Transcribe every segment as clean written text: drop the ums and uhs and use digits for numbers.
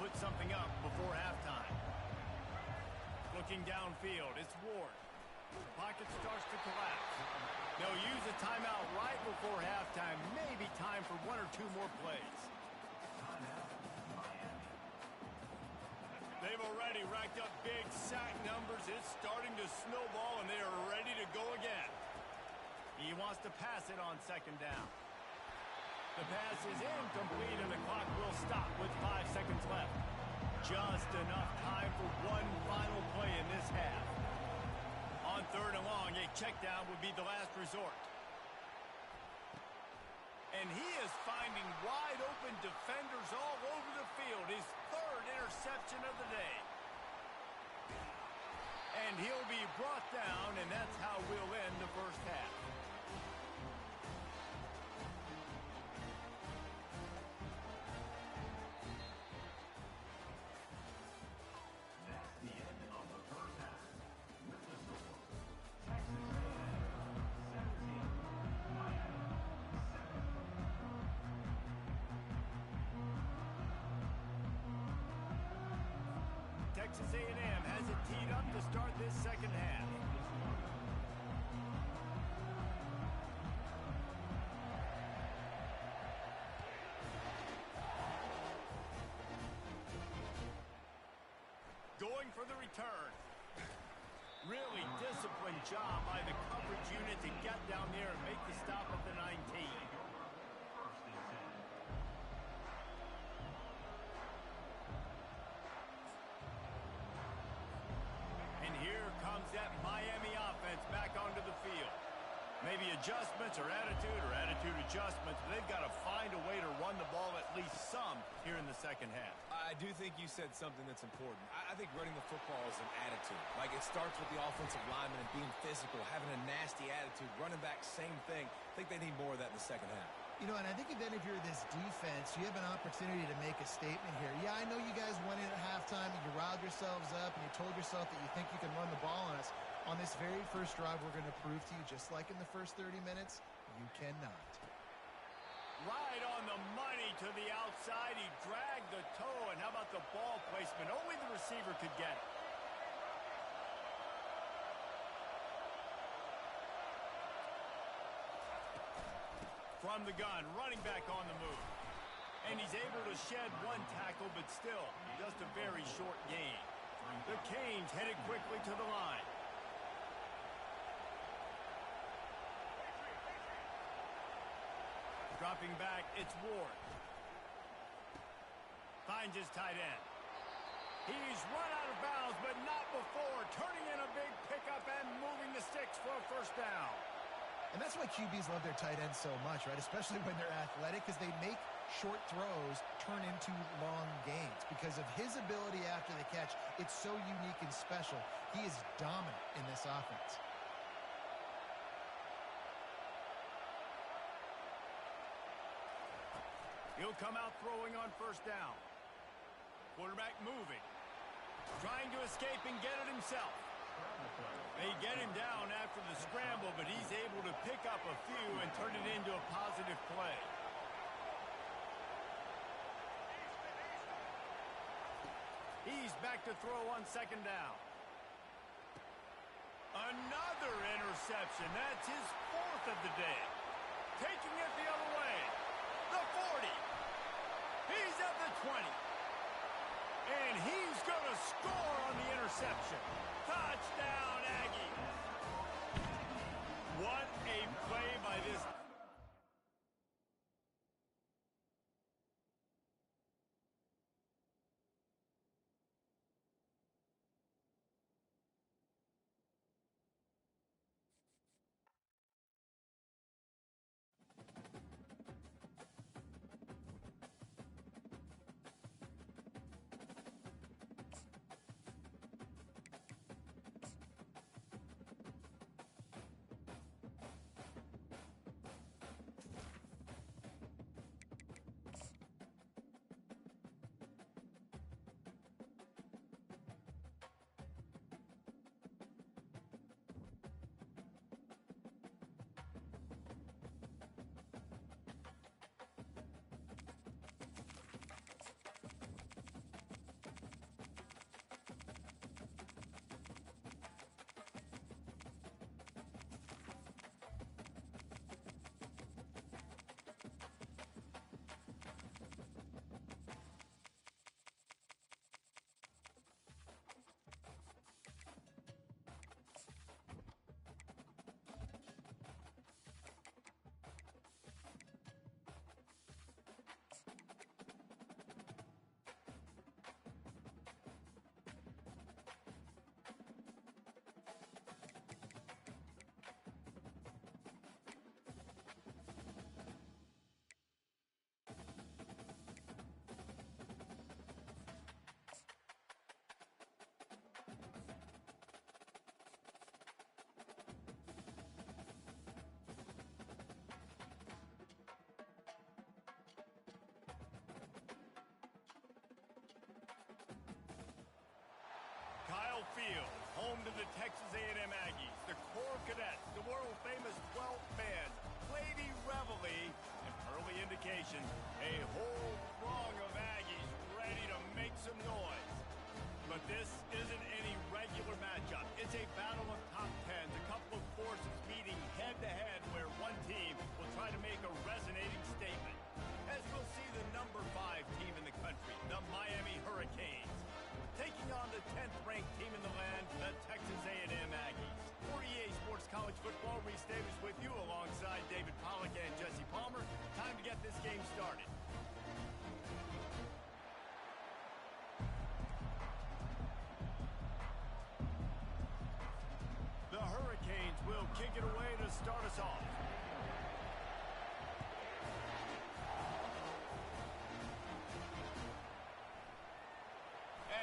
put something up before halftime. Looking downfield, it's Ward. The pocket starts to collapse. They'll use a timeout right before halftime. Maybe time for one or two more plays. They've already racked up big sack numbers. It's starting to snowball, and they are ready to go again. He wants to pass it on second down. The pass is incomplete, and the clock will stop with 5 seconds left. Just enough time for one final play in this half. On third and long, a check down would be the last resort. And he is finding wide-open defenders all over the field. His third interception of the day. And he'll be brought down, and that's how we'll end the first half. That's the end of the first half. With the score, Texas A&M 17, Miami 7. Texas A&M has it teed up to start this second half. Going for the return. Really disciplined job by the coverage unit to get down there and make the stop at the 19. And here comes that Miami offense back onto the field. Maybe adjustments or attitude adjustments, but they've got to find a way to run the ball at least some here in the second half. I do think you said something that's important. I think running the football is an attitude. Like, it starts with the offensive lineman and being physical, having a nasty attitude. Running back, same thing. I think they need more of that in the second half. You know, and I think then if you're this defense, you have an opportunity to make a statement here. Yeah, I know you guys went in at halftime and you riled yourselves up and you told yourself that you think you can run the ball on us. On this very first drive, we're going to prove to you, just like in the first 30 minutes, you cannot. Right on the money to the outside. He dragged the toe, and how about the ball placement? Only the receiver could get it. From the gun, running back on the move. And he's able to shed one tackle, but still, just a very short gain. The Canes headed quickly to the line. Dropping back, it's Ward. Finds his tight end. He's run out of bounds, but not before. Turning in a big pickup and moving the sticks for a first down. And that's why QBs love their tight ends so much, right? Especially when they're athletic, because they make short throws turn into long gains. Because of his ability after the catch, it's so unique and special. He is dominant in this offense. He'll come out throwing on first down. Quarterback moving. Trying to escape and get it himself. They get him down after the scramble, but he's able to pick up a few and turn it into a positive play. He's back to throw on second down. Another interception. That's his fourth of the day. Taking it the other way. The 40. He's at the 20. And he's going to score on the interception. Touchdown, Aggie. What a play by this. Field, home to the Texas A&M Aggies, the Corps Cadets, the world-famous 12th man, Lady Reveille, and early indication, a whole throng of Aggies ready to make some noise. But this isn't any regular matchup. It's a battle of top tens, a couple of forces meeting head-to-head where one team will try to make a resonating statement. As we'll see the number 5 team in the country, the Miami Hurricanes, taking on the 10th-ranked team in the land, the Texas A&M Aggies. 48 Sports College Football, Reese Davis with you alongside David Pollack and Jesse Palmer. Time to get this game started. The Hurricanes will kick it away to start us off.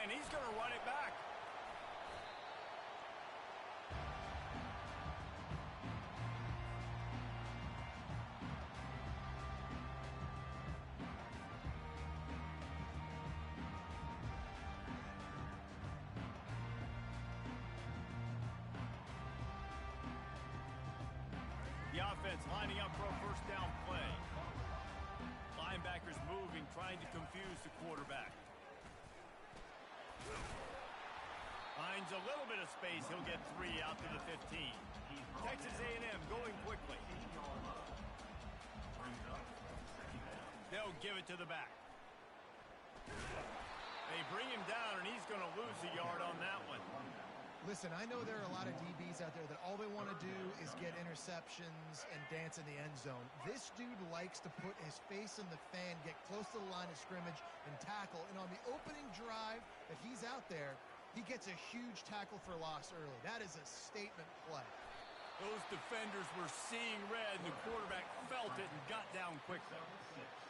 And he's going to run it back. The offense lining up for a first down play. Linebackers moving, trying to confuse the quarterback. Finds a little bit of space. He'll get 3 out to the 15. Texas A&M going quickly. They'll give it to the back. They bring him down, and he's going to lose a yard on that one. Listen, I know there are a lot of DBs out there that all they want to do is get interceptions and dance in the end zone. This dude likes to put his face in the fan, get close to the line of scrimmage, and tackle. And on the opening drive that he's out there, he gets a huge tackle for loss early. That is a statement play. Those defenders were seeing red, and the quarterback felt it and got down quickly.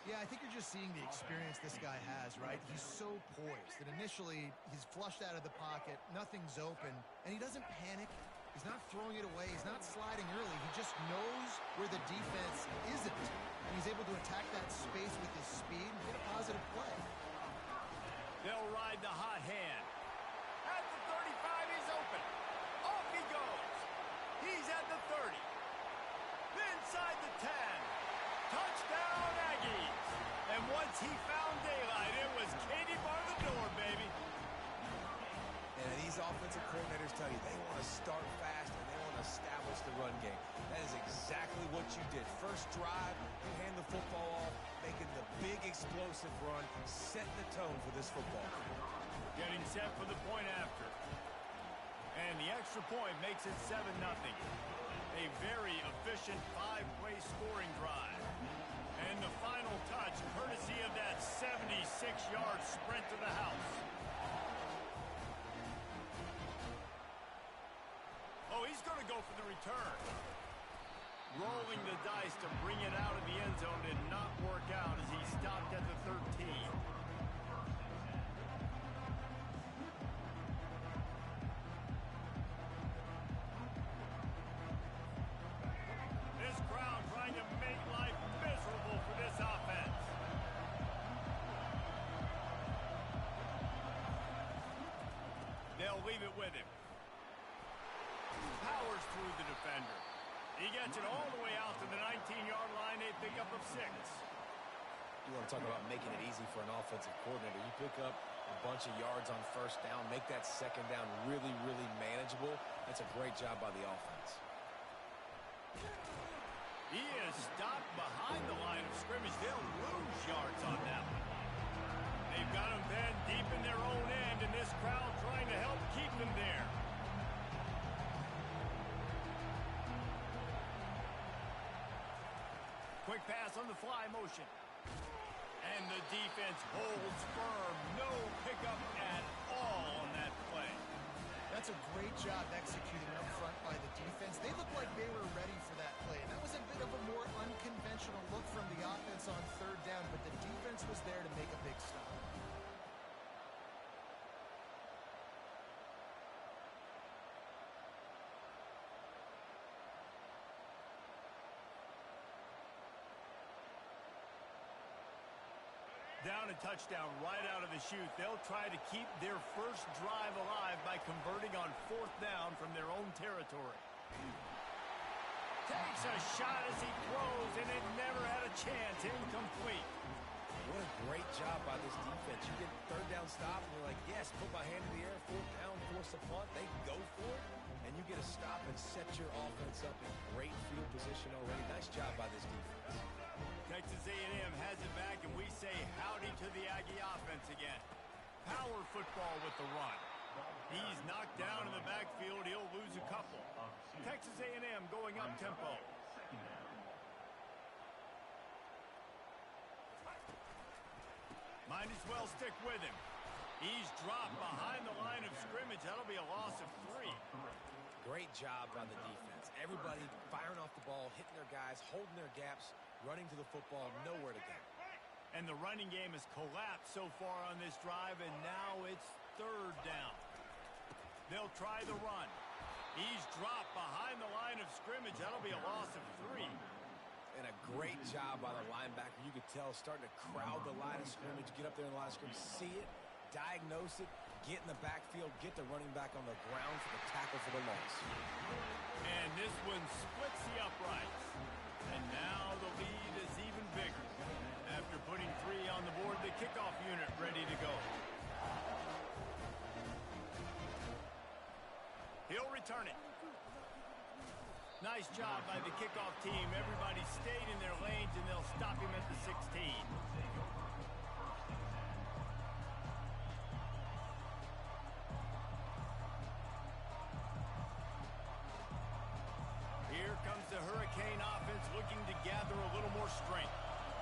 Yeah, I think you're just seeing the experience this guy has, right? He's so poised that initially he's flushed out of the pocket, nothing's open, and he doesn't panic. He's not throwing it away. He's not sliding early. He just knows where the defense isn't. And he's able to attack that space with his speed and get a positive play. They'll ride the hot hand. At the 35, he's open. Off he goes. He's at the 30. Inside the 10. Touchdown, Aggies. And once he found daylight, it was Katie bar the door, baby. And these offensive coordinators tell you they want to start fast and they want to establish the run game. That is exactly what you did. First drive, you hand the football off, making the big explosive run, setting the tone for this football. Getting set for the point after. And the extra point makes it 7-0. A very efficient 5-play scoring drive. And the final touch, courtesy of that 76-yard sprint to the house. Oh, he's going to go for the return. Rolling the dice to bring it out of the end zone did not work out as he stopped at the 13. This crowd trying to make life miserable for this offense. They'll leave it with him. Powers through the defender. He gets it all the way out to the 19-yard line, a pickup of 6. You want to talk about making it easy for an offensive coordinator. You pick up a bunch of yards on first down, make that second down really, really manageable. That's a great job by the offense. He is stopped behind the line of scrimmage. They'll lose yards on that one. They've got him then deep in their own end, and this crowd trying to help keep them there. Quick pass on the fly motion. And the defense holds firm. No pickup at all on that play. That's a great job executing up front by the defense. They looked like they were ready for that play. And that was a bit of a more unconventional look from the offense on third down, but the defense was there to make a big stop. down and touchdown right out of the chute. They'll try to keep their first drive alive by converting on 4th down from their own territory. Takes a shot as he throws, and it never had a chance. Incomplete. What a great job by this defense. You get 3rd down stop, and you're like, yes, put my hand in the air, 4th down, force a punt. They go for it, and you get a stop and set your offense up in great field position already. Nice job by this defense. Texas A&M has it back, and we say howdy to the Aggie offense again. Power football with the run. He's knocked down in the backfield. He'll lose a couple. Texas A&M going up tempo. Might as well stick with him. He's dropped behind the line of scrimmage. That'll be a loss of 3. Great job by the defense. Everybody firing off the ball, hitting their guys, holding their gaps, running to the football, nowhere to go. And the running game has collapsed so far on this drive, and now it's 3rd down. They'll try the run. He's dropped behind the line of scrimmage. That'll be a loss of 3. And a great job by the linebacker. You could tell starting to crowd the line of scrimmage, get up there in the line of scrimmage, see it, diagnose it, get in the backfield, get the running back on the ground for the tackle for the loss. And this one splits the uprights. And now the lead is even bigger. After putting 3 on the board, the kickoff unit ready to go. He'll return it. Nice job by the kickoff team. Everybody stayed in their lanes, and they'll stop him at the 16. Here comes the Hurricane offense looking to gather a little more strength.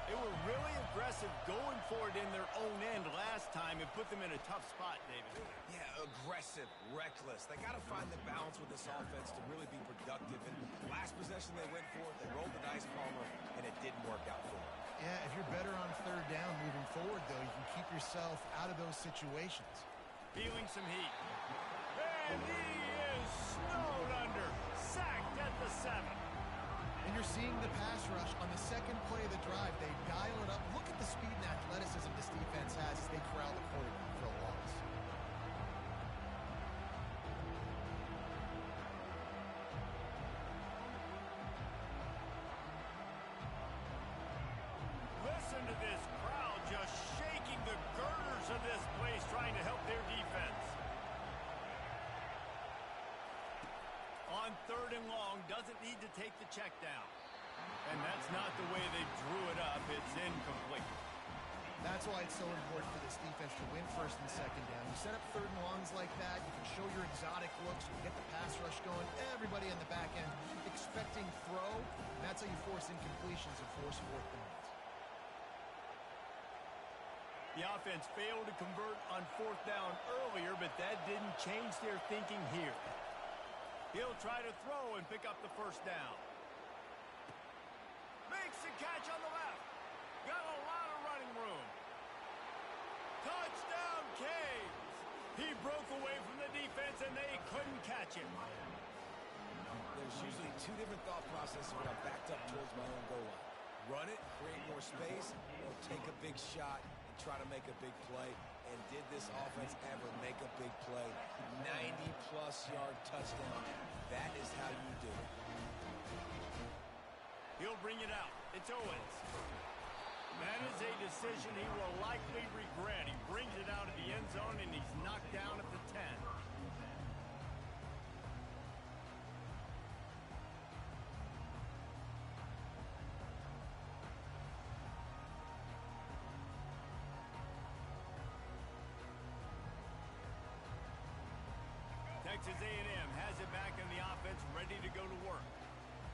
They were really aggressive going for it in their own end last time and put them in a tough spot, David. Yeah, aggressive, reckless. They got to find the balance with this offense to really be productive. And last possession they went for it, they rolled the dice, Palmer, and it didn't work out for them. Yeah, if you're better on 3rd down moving forward, though, you can keep yourself out of those situations. Feeling some heat. And he is snowed under. Sacked at the 7. And you're seeing the pass rush on the 2nd play of the drive. They dial it up. Look at the speed and athleticism this defense has as they corral the quarterback for a loss. Listen to this crowd just shaking the girders of this place, trying to help their defense. On 3rd and long, doesn't need to take the check down. And that's not the way they drew it up. It's incomplete. That's why it's so important for this defense to win 1st and 2nd down. You set up 3rd and longs like that, you can show your exotic looks, you can get the pass rush going, everybody in the back end expecting throw, and that's how you force incompletions and force 4th downs. The offense failed to convert on 4th down earlier, but that didn't change their thinking here. He'll try to throw and pick up the 1st down. Makes the catch on the left. Got a lot of running room. Touchdown, Canes. He broke away from the defense, and they couldn't catch him. There's usually 2 different thought processes when I'm backed up towards my own goal line. Run it, create more space, or take a big shot and try to make a big play. And did this offense ever make a big play? 90-plus yard touchdown. That is how you do it. He'll bring it out. It's Owens. That is a decision he will likely regret. He brings it out of the end zone, and he's knocked down at the 10. Texas A&M has it back in the offense, ready to go to work.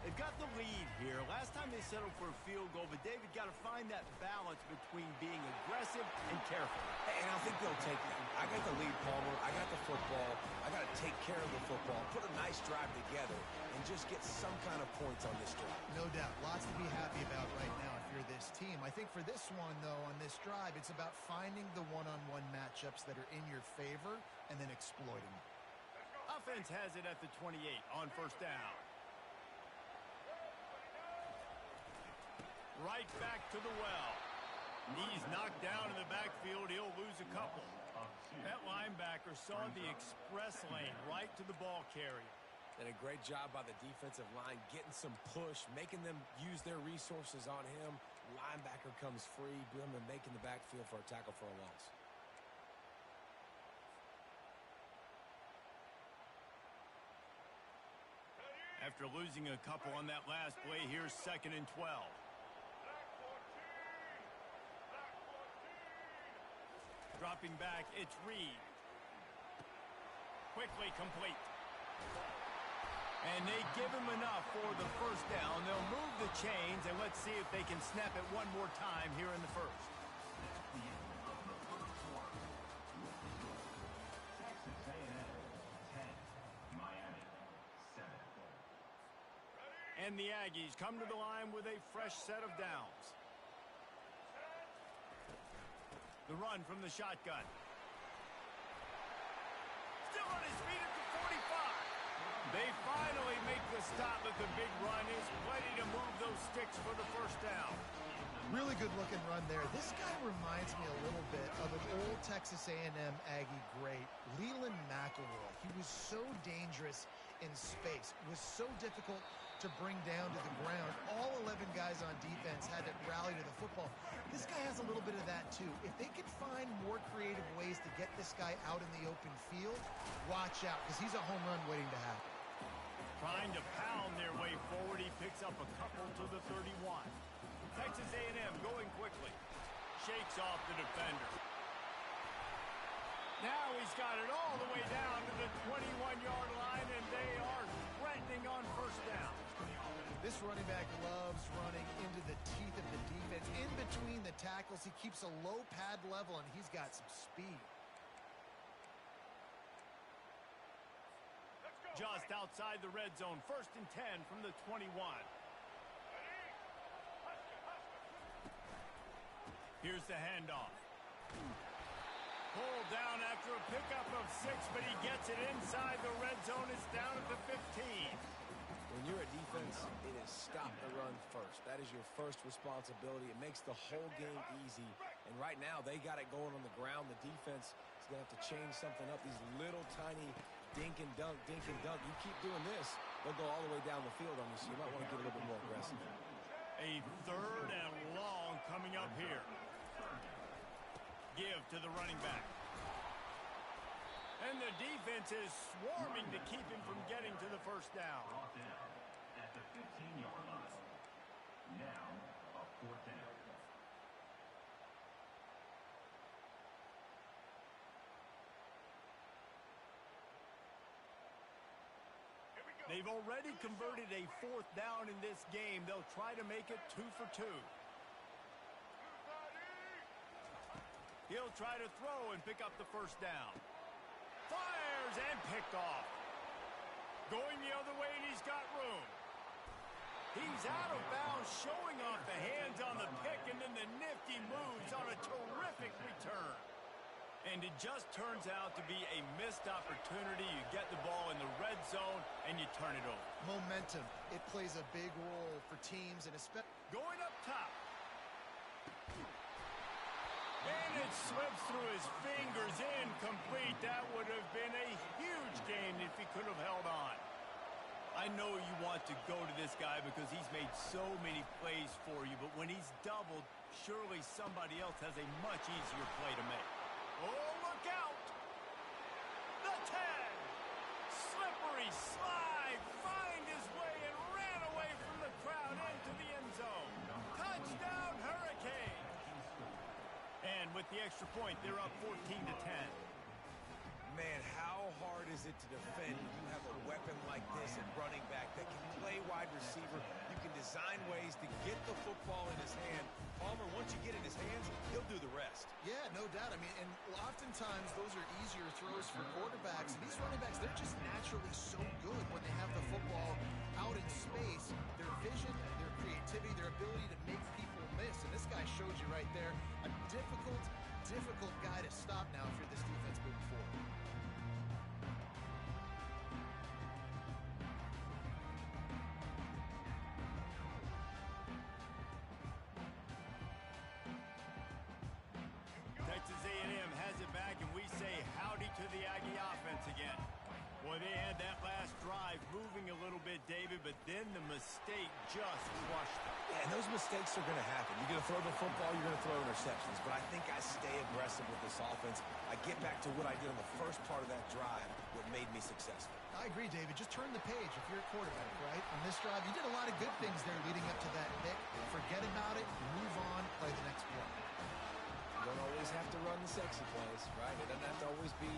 They've got the lead here. Last time they settled for a field goal, but David got to find that balance between being aggressive and careful. And I think they'll take that. I got the lead, Palmer. I got the football. I got to take care of the football, put a nice drive together, and just get some kind of points on this drive. No doubt. Lots to be happy about right now if you're this team. I think for this one, though, on this drive, it's about finding the one-on-one matchups that are in your favor and then exploiting them. Offense has it at the 28 on 1st down. Right back to the well. He's knocked down in the backfield. He'll lose a couple. That linebacker saw the express lane right to the ball carrier. And a great job by the defensive line, getting some push, making them use their resources on him. Linebacker comes free, them and making the backfield for a tackle for a loss. After losing a couple on that last play, here's 2nd and 12. Dropping back, it's Reed. Quickly complete. And they give him enough for the first down. They'll move the chains, and let's see if they can snap it one more time here in the first. The end of the first quarter. Texas A&M 10, Miami 7. And the Aggies come to the line with a fresh set of downs. The run from the shotgun. Still on his feet at the 45. They finally make the stop, but the big run is plenty to move those sticks for the first down. Really good looking run there. This guy reminds me a little bit of an old Texas A&M Aggie great, Leland McElroy. He was so dangerous in space. It was so difficult to bring down to the ground. All 11 guys on defense had to rally to the football. This guy has a little bit of that too. If they could find more creative ways to get this guy out in the open field, watch out, because he's a home run waiting to happen. Trying to pound their way forward, he picks up a couple to the 31. Texas A&M going quickly. Shakes off the defender. Now he's got it all the way down to the 21-yard line, and they are threatening on first down. This running back loves running into the teeth of the defense. In between the tackles, he keeps a low pad level, and he's got some speed. Just outside the red zone, 1st and 10 from the 21. Here's the handoff. Pulled down after a pickup of 6, but he gets it inside the red zone. It's down at the 15. When you're a defense, it is stop the run first. That is your first responsibility. It makes the whole game easy. And right now, they got it going on the ground. The defense is going to have to change something up. These little tiny dink and dunk, dink and dunk. You keep doing this, they'll go all the way down the field on you, so you might want to get a little bit more aggressive. A 3rd and long coming up here. Give to the running back. And the defense is swarming to keep him from getting to the first down. Brought down at the 15-yard line. Now a 4th down. They've already converted a 4th down in this game. They'll try to make it 2 for 2. He'll try to throw and pick up the first down. Fires and picked off. Going the other way, and he's got room. He's out of bounds, showing off the hands on the pick, and then the nifty moves on a terrific return. And it just turns out to be a missed opportunity. You get the ball in the red zone, and you turn it over. Momentum. It plays a big role for teams, and especially Going up top. And it slips through his fingers, incomplete. That would have been a huge gain if he could have held on. I know you want to go to this guy because he's made so many plays for you, but when he's doubled, surely somebody else has a much easier play to make. Oh, look out! The 10! Slippery slide, find his way and ran away from the crowd into the end zone. Touchdown, Hurricane! And with the extra point, they're up 14 to 10. Man, how hard is it to defend when you have a weapon like this at running back that can play wide receiver? You can design ways to get the football in his hand. Palmer, once you get in his hands, he'll do the rest. Yeah, no doubt. I mean, and oftentimes those are easier throws for quarterbacks. And these running backs, they're just naturally so good when they have the football out in space. Their vision, their creativity, their ability to make people miss. And this guy showed you right there a difficult guy to stop now if you're this defense moving forward. Boy, they had that last drive moving a little bit, David, but then the mistake just crushed them. Yeah, and those mistakes are going to happen. You're going to throw the football, you're going to throw interceptions. But I think I stay aggressive with this offense. I get back to what I did on the first part of that drive, what made me successful. I agree, David. Just turn the page if you're a quarterback, right? On this drive, you did a lot of good things there leading up to that pick. Forget about it, move on, play the next play. You don't always have to run the sexy plays, right? It doesn't have to always be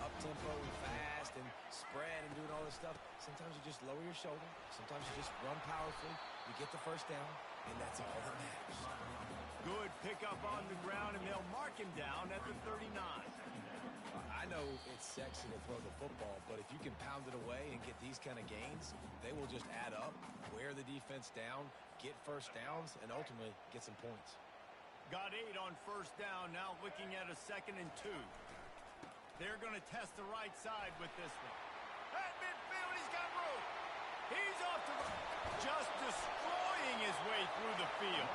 up-tempo and fast and spread and doing all this stuff. Sometimes you just lower your shoulder. Sometimes you just run powerfully. You get the first down, and that's all that matters. Good pickup on the ground, and they'll mark him down at the 39. I know it's sexy to throw the football, but if you can pound it away and get these kind of gains, they will just add up, wear the defense down, get first downs, and ultimately get some points. Got 8 on first down, now looking at a 2nd and 2. They're going to test the right side with this one. At midfield, he's got room. He's off to the... Just destroying his way through the field.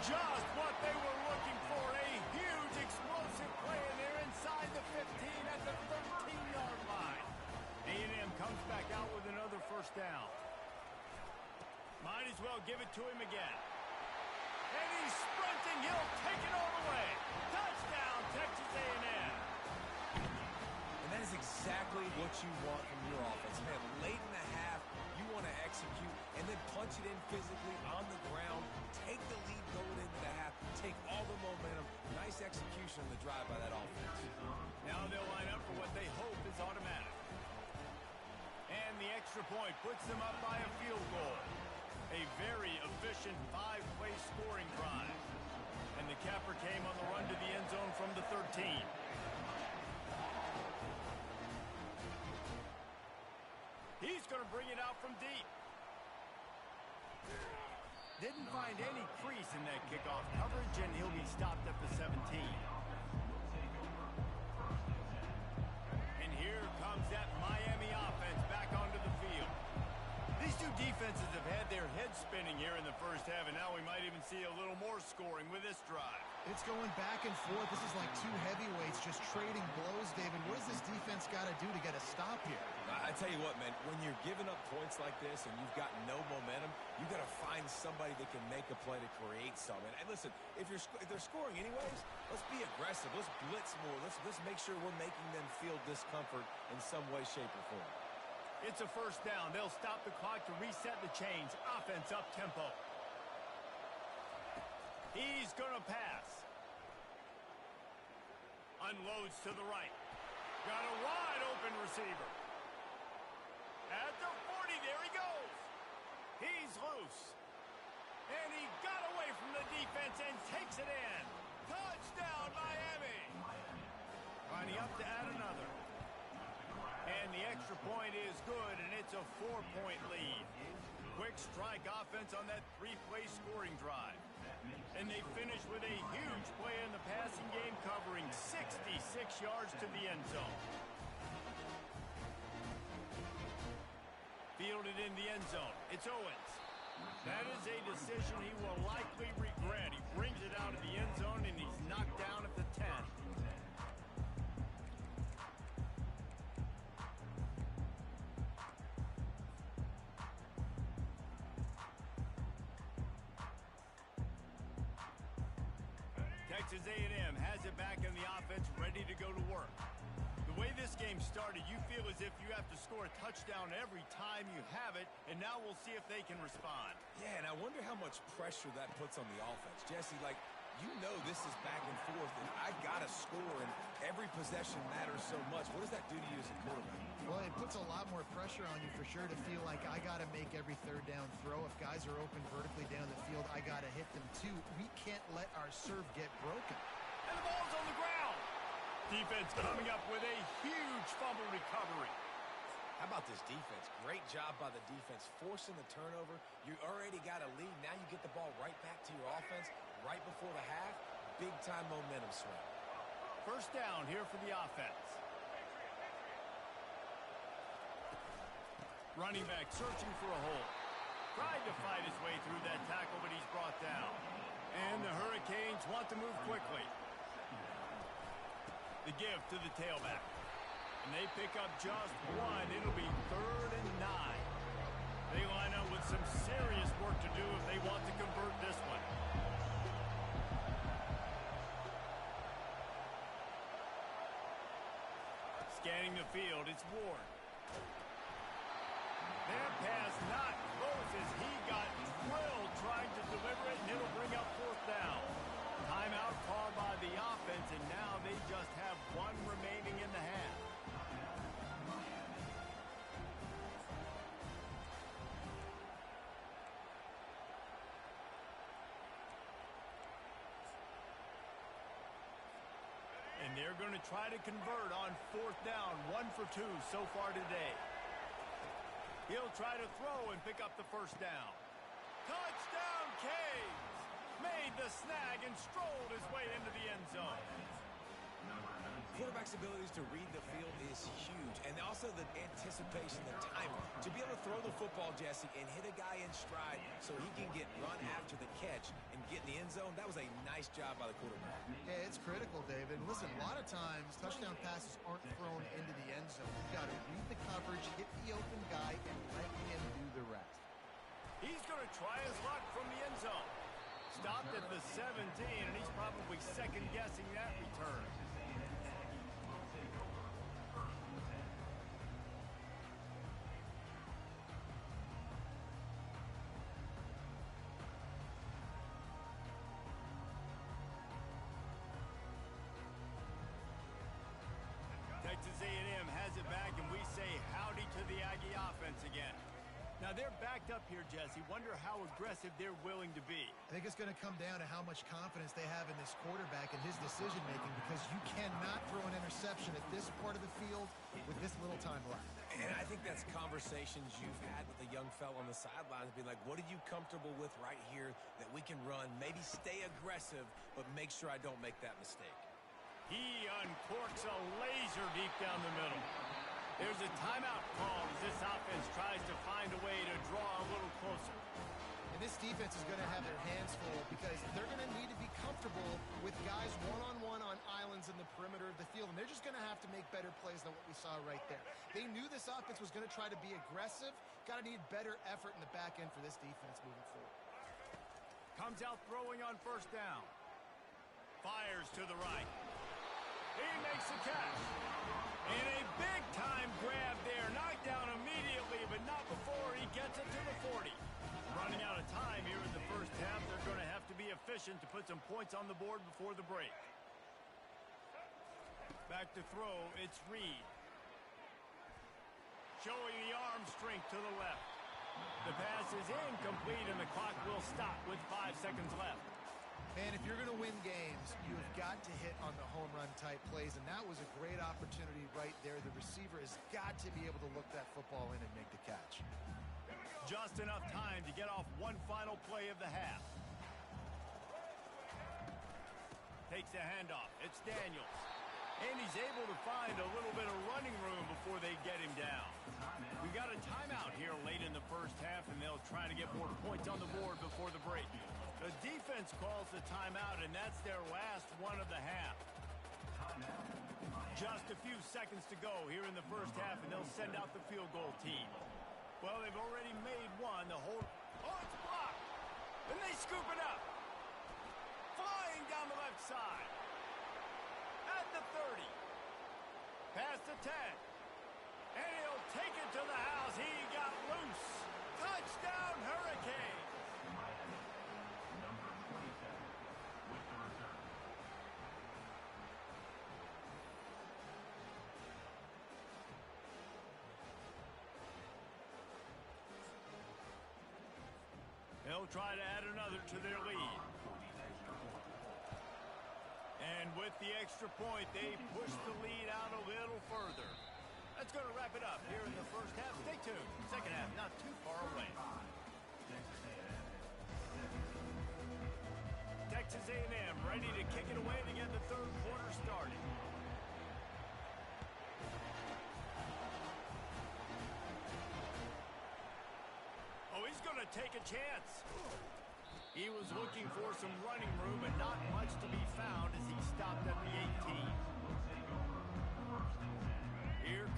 Just what they were looking for, a huge explosive play, and they're inside the 15 at the 13-yard line. A&M comes back out with another first down. Might as well give it to him again. And he's sprinting. He'll take it all the way. Touchdown, Texas A&M. And that is exactly what you want from your offense. Man, late in the half, you want to execute and then punch it in physically on the ground. Take the lead going into the half. Take all the momentum. Nice execution on the drive by that offense. Now they'll line up for what they hope is automatic. And the extra point puts them up by a field goal. A very efficient 5-play scoring drive. And the capper came on the run to the end zone from the 13. He's going to bring it out from deep. Didn't find any crease in that kickoff coverage, and he'll be stopped at the 17. And here comes that Miami offense back onto the field. These two defenses have had their heads spinning here in the first half, and now we might even see a little more scoring with this drive. It's going back and forth. This is like two heavyweights just trading blows, David. What does this defense got to do to get a stop here? I tell you what, man, when you're giving up points like this and you've got no momentum, you got to find somebody that can make a play to create something. And listen, if they're scoring anyways, let's be aggressive. Let's blitz more. Let's make sure we're making them feel discomfort in some way, shape, or form. It's a first down. They'll stop the clock to reset the chains. Offense up tempo. He's going to pass. Unloads to the right. Got a wide open receiver. At the 40, there he goes. He's loose. And he got away from the defense and takes it in. Touchdown, Miami. Lining up to add another. And the extra point is good, and it's a 4-point lead. Quick strike offense on that 3-play scoring drive. And they finish with a huge play in the passing game, covering 66 yards to the end zone. Fielded in the end zone. It's Owens. That is a decision he will likely regret. He brings it out of the end zone, and he's knocked down at the 10. Texas A&M has it back in the offense, ready to go to work. The way this game started, you feel as if you have to score a touchdown every time you have it, and now we'll see if they can respond. Yeah, and I wonder how much pressure that puts on the offense. Jesse, like, you know this is back and forth, and I got to score, and every possession matters so much. What does that do to you as a quarterback? Well, it puts a lot more pressure on you for sure to feel like I got to make every third down throw. If guys are open vertically down the field, I got to hit them too. We can't let our serve get broken. And the ball's on the ground. Defense coming up with a huge fumble recovery. How about this defense? Great job by the defense, forcing the turnover. You already got a lead. Now you get the ball right back to your offense right before the half. Big-time momentum swing. First down here for the offense. Running back searching for a hole. Tried to fight his way through that tackle, but he's brought down. And the Hurricanes want to move quickly. The give to the tailback. And And they pick up just one. It'll be 3rd and 9. They line up with some serious work to do if they want to convert this one. Scanning the field, it's Ward. That pass not close as he got drilled trying to deliver it, and it'll bring up 4th down. Timeout called by the offense, and now they just have one remaining in the half. And they're going to try to convert on 4th down. 1 for 2 so far today. He'll try to throw and pick up the 1st down. Touchdown, Canes! Made the snag and strolled his way into the end zone. Quarterback's abilities to read the field is huge, and also the anticipation, the timing. To be able to throw the football, Jesse, and hit a guy in stride so he can get run after the catch and get in the end zone, that was a nice job by the quarterback. Yeah, it's critical, David. Listen, a lot of times touchdown passes aren't thrown into the end zone. You've got to read the coverage, hit the open guy, and let him do the rest. He's going to try his luck from the end zone. Stopped at the 17, and he's probably second-guessing that return. Texas A&M has it back, and we say howdy to the Aggie offense again. Now, they're backed up here, Jesse. Wonder how aggressive they're willing to be. I think it's going to come down to how much confidence they have in this quarterback and his decision-making, because you cannot throw an interception at this part of the field with this little time left. And I think that's conversations you've had with a young fella on the sidelines, being like, what are you comfortable with right here that we can run? Maybe stay aggressive, but make sure I don't make that mistake. He uncorks a laser deep down the middle. There's a timeout call as this offense tries to find a way to draw a little closer. And this defense is going to have their hands full because they're going to need to be comfortable with guys one-on-one on islands in the perimeter of the field, and they're just going to have to make better plays than what we saw right there. They knew this offense was going to try to be aggressive. Got to need better effort in the back end for this defense moving forward. Comes out throwing on 1st down. Fires to the right. He makes the catch. And a big-time grab there. Knocked down immediately, but not before he gets it to the 40. Running out of time here in the 1st half. They're going to have to be efficient to put some points on the board before the break. Back to throw, it's Reed. Showing the arm strength to the left. The pass is incomplete, and the clock will stop with 5 seconds left. And if you're going to win games, you have got to hit on the home run type plays, and that was a great opportunity right there. The receiver has got to be able to look that football in and make the catch. Just enough time to get off one final play of the half. Takes the handoff. It's Daniels. And he's able to find a little bit of running room before they get him down. We've got a timeout here late in the 1st half, and they'll try to get more points on the board before the break. The defense calls the timeout, and that's their last one of the half. Just a few seconds to go here in the 1st half, and they'll send out the field goal team. Well, they've already made one. Oh, it's blocked. And they scoop it up. Flying down the left side. At the 30. Past the 10. And he'll take it to the house. He got loose. Touchdown, Hurricane. They'll try to add another to their lead. And with the extra point, they push the lead out a little further. That's going to wrap it up here in the 1st half. Stay tuned. 2nd half, not too far away. Texas A&M ready to kick it away to get the 3rd quarter started. Oh, he's going to take a chance. He was looking for some running room, but not much to be found as he stopped at the 18. Here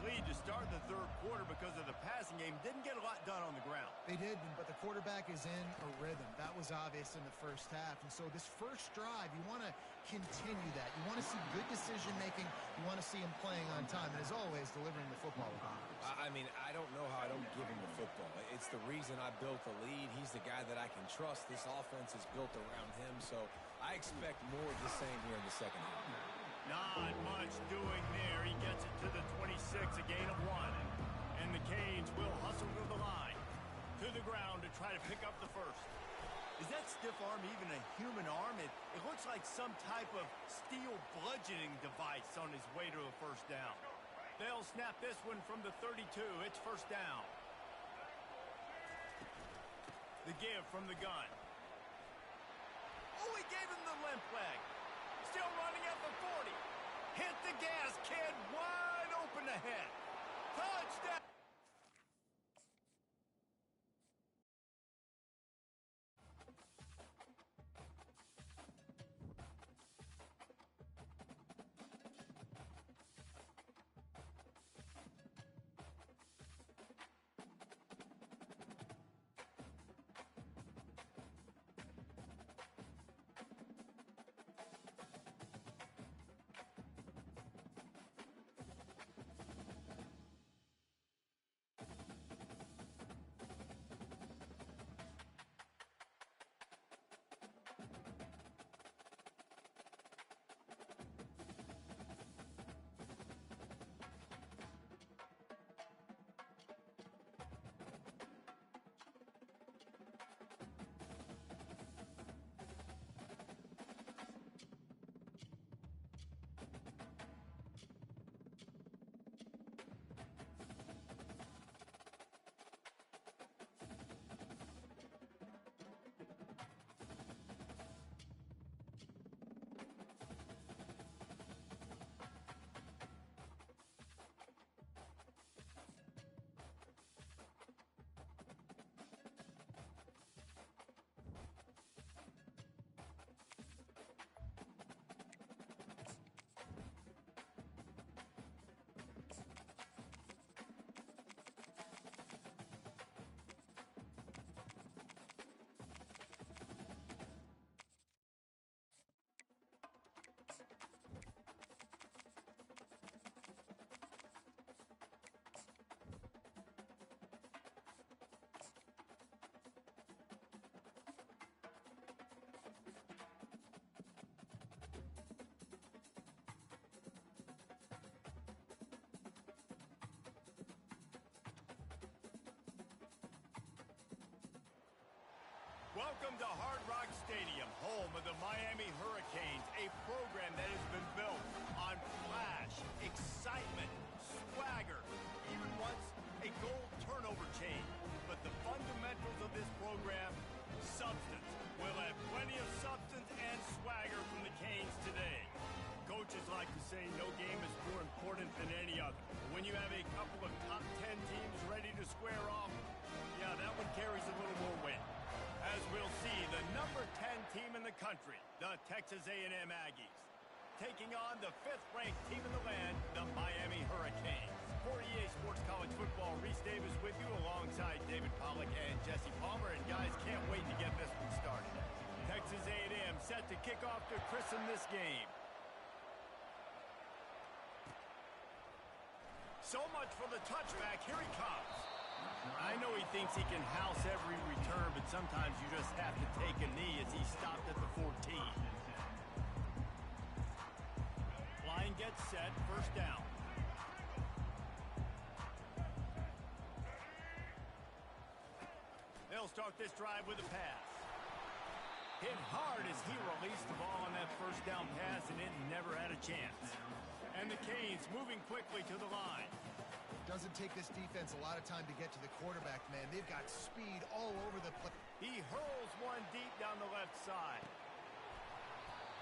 lead to start the third quarter because of the passing game. Didn't get a lot done on the ground. They did, but the quarterback is in a rhythm. That was obvious in the first half. And so this first drive, you want to continue that. You want to see good decision-making. You want to see him playing on time. And as always, delivering the football with honors. I mean, I don't know how I don't give him the football. It's the reason I built the lead. He's the guy that I can trust. This offense is built around him. So I expect more of the same here in the second half. Not much doing there. He gets it to the 26, a gain of 1. And the Canes will hustle to the line. To the ground to try to pick up the first. Is that stiff arm even a human arm? It looks like some type of steel bludgeoning device on his way to a first down. They'll snap this one from the 32. It's first down. The give from the gun. Oh, he gave him the limp leg. Still running at the 40. Hit the gas, kid. Wide open ahead. Touchdown. Welcome to Hard Rock Stadium, home of the Miami Hurricanes, a program that has been built on flash, excitement, swagger, even once a goal turnover chain. But the fundamentals of this program, substance. We'll have plenty of substance and swagger from the Canes today. Coaches like to say no game is more important than any other. When you have a couple of top 10 teams ready to square off, yeah, that one carries a little more weight. As we'll see, the number 10 team in the country, the Texas A&M Aggies, taking on the 5th-ranked team in the land, the Miami Hurricanes. For EA Sports College Football, Reese Davis with you alongside David Pollack and Jesse Palmer. And guys, can't wait to get this one started. Texas A&M set to kick off to christen this game. So much for the touchback. Here he comes. I know he thinks he can house every return, but sometimes you just have to take a knee as he stopped at the 14. Line gets set, first down. They'll start this drive with a pass. Hit hard as he released the ball on that first down pass, and it never had a chance. And the Canes moving quickly to the line. Doesn't take this defense a lot of time to get to the quarterback, man. They've got speed all over the place. He hurls one deep down the left side.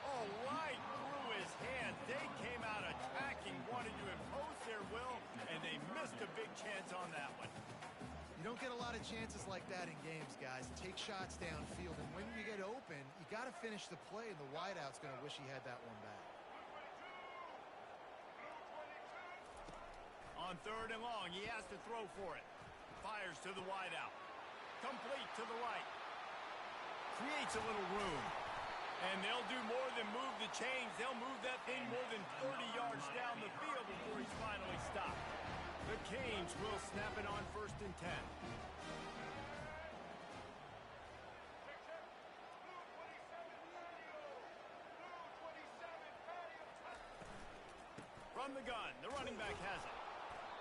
Oh, right through his hands. They came out attacking, wanted to impose their will, and they missed a big chance on that one. You don't get a lot of chances like that in games, guys. Take shots downfield, and when you get open, you got to finish the play, and the wideout's going to wish he had that one back. On 3rd and long, he has to throw for it. Fires to the wideout. Complete to the right. Creates a little room. And they'll do more than move the chains. They'll move that thing more than 30 yards down the field before he's finally stopped. The Canes will snap it on 1st and 10. From the gun, the running back has it.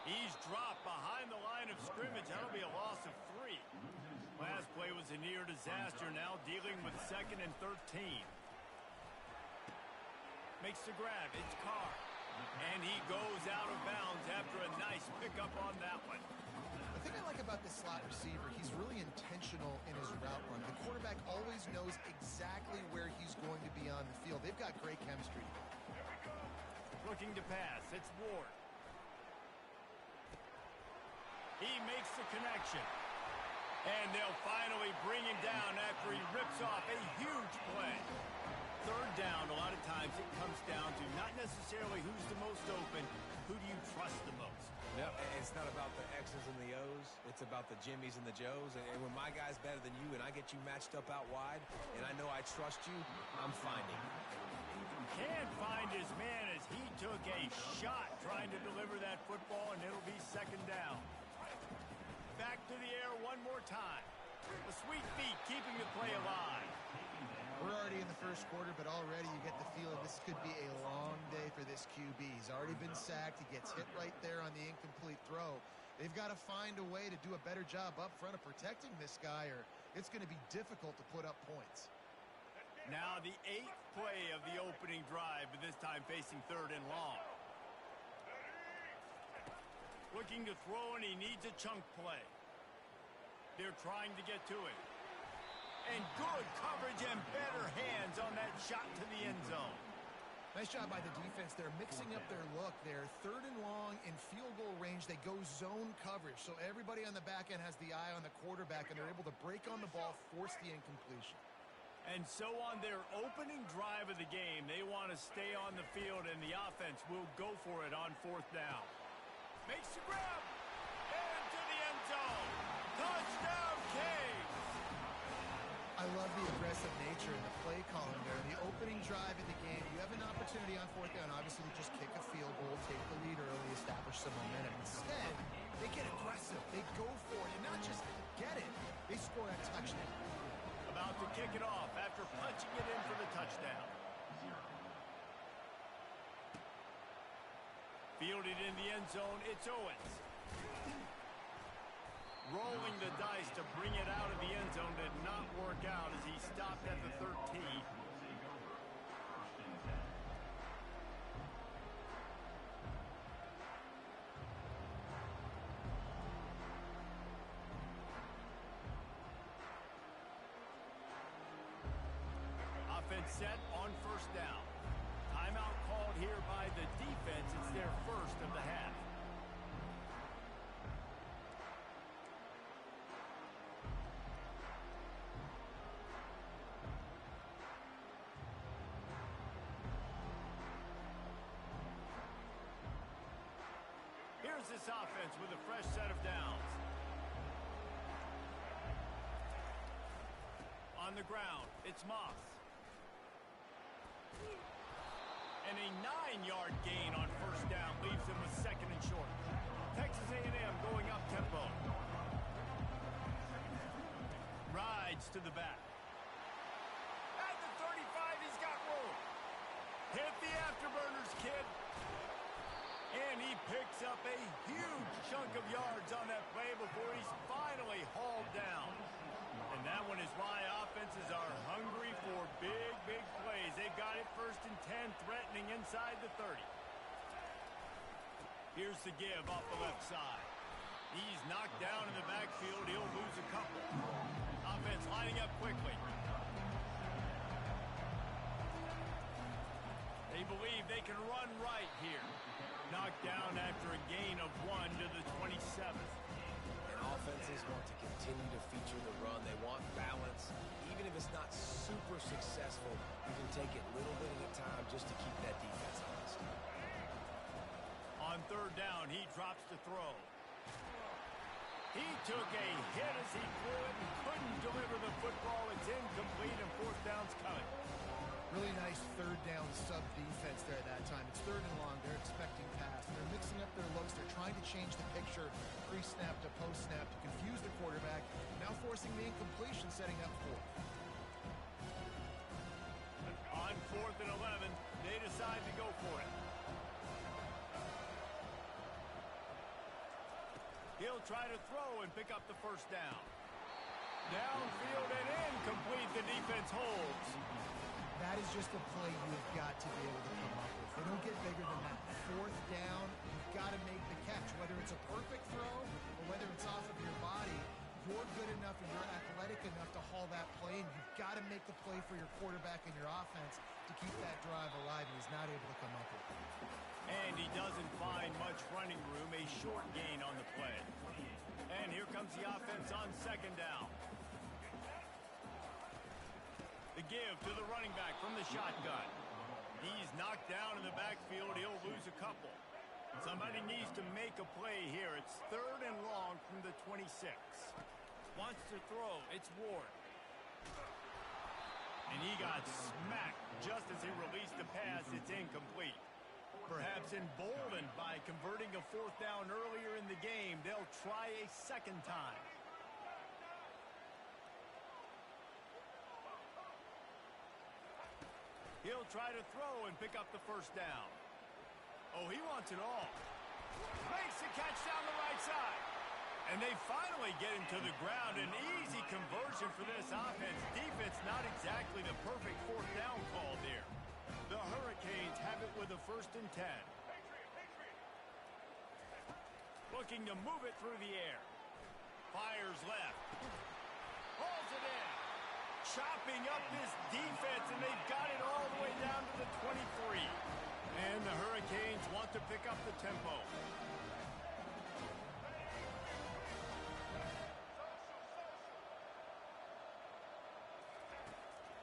He's dropped behind the line of scrimmage. That'll be a loss of 3. Last play was a near disaster. Now dealing with 2nd and 13. Makes the grab. It's Carr. And he goes out of bounds after a nice pickup on that one. The thing I like about this slot receiver, he's really intentional in his route run. The quarterback always knows exactly where he's going to be on the field. They've got great chemistry. Looking to pass. It's Ward. He makes the connection. And they'll finally bring him down after he rips off a huge play. 3rd down, a lot of times it comes down to not necessarily who's the most open, who do you trust the most? Yep. It's not about the X's and the O's. It's about the Jimmys and the Joes. And when my guy's better than you and I get you matched up out wide and I know I trust you, I'm finding you. Can't find his man as he took a shot trying to deliver that football, and it'll be 2nd down. Back to the air one more time. The sweet feet keeping the play alive. We're already in the 1st quarter, but already you get the feeling this could be a long day for this QB. He's already been sacked. He gets hit right there on the incomplete throw. They've got to find a way to do a better job up front of protecting this guy, or it's going to be difficult to put up points. Now the 8th play of the opening drive, but this time facing 3rd and long. Looking to throw, and he needs a chunk play. They're trying to get to it. And good coverage and better hands on that shot to the end zone. Nice job by the defense. They're mixing up their look. They're 3rd and long in field goal range. They go zone coverage. So everybody on the back end has the eye on the quarterback, and they're able to break on the ball, force the incompletion. And so on their opening drive of the game, they want to stay on the field, and the offense will go for it on 4th down. Makes the grab. Into the end zone. Touchdown, Canes. I love the aggressive nature in the play calling there. In the opening drive of the game, you have an opportunity on 4th down, obviously, to just kick a field goal, take the lead early, establish some momentum. Instead, they get aggressive. They go for it, and not just get it, they score a touchdown. About to kick it off after punching it in for the touchdown. Fielded in the end zone, it's Owens. Rolling the dice to bring it out of the end zone did not work out as he stopped at the 13. Offense set on 1st down. Timeout called here by the defense. It's their 1st of the half. Here's this offense with a fresh set of downs. On the ground, it's Moss. And a 9-yard gain on 1st down leaves them with 2nd and short. Texas A&M going up tempo. Rides to the back. At the 35, he's got room. Hit the afterburners, kid. And he picks up a huge chunk of yards on that play before he's finally hauled down. And that one is why offenses are hungry for big, big plays. They've got it 1st and 10, threatening inside the 30. Here's the give off the left side. He's knocked down in the backfield. He'll lose a couple. Offense lining up quickly. They believe they can run right here. Knocked down after a gain of 1 to the 27th. Offenses want to continue to feature the run. They want balance. Even if it's not super successful, you can take it little bit at a time just to keep that defense honest. On 3rd down, down. He drops to throw. He took a hit as he threw it and couldn't deliver the football. It's incomplete and fourth down's coming. Really nice third down sub defense there at that time. It's third and long. They're expecting pass. They're mixing up their looks. They're trying to change the picture pre-snap to post-snap to confuse the quarterback. Now forcing the incompletion, setting up fourth. On 4th and 11, they decide to go for it. He'll try to throw and pick up the first down. Downfield and incomplete. The defense holds. That is just a play you've got to be able to come up with. They don't get bigger than that. Fourth down, you've got to make the catch. Whether it's a perfect throw or whether it's off of your body, you're good enough and you're athletic enough to haul that play, and you've got to make the play for your quarterback and your offense to keep that drive alive, and he's not able to come up with it. And he doesn't find much running room, a short gain on the play. And here comes the offense on second down. The give to the running back from the shotgun. He's knocked down in the backfield. He'll lose a couple. Somebody needs to make a play here. It's third and long from the 26. Wants to throw. It's Ward. And he got smacked just as he released the pass. It's incomplete. Perhaps emboldened by converting a fourth down earlier in the game, they'll try a second time. He'll try to throw and pick up the first down. Oh, he wants it all. Makes the catch down the right side. And they finally get him to the ground. An easy conversion for this offense. Defense not exactly the perfect fourth down call there. The Hurricanes have it with a 1st and 10. Looking to move it through the air. Fires left. Hauls it in. Chopping up this defense, and they've got it all the way down to the 23. And the Hurricanes want to pick up the tempo.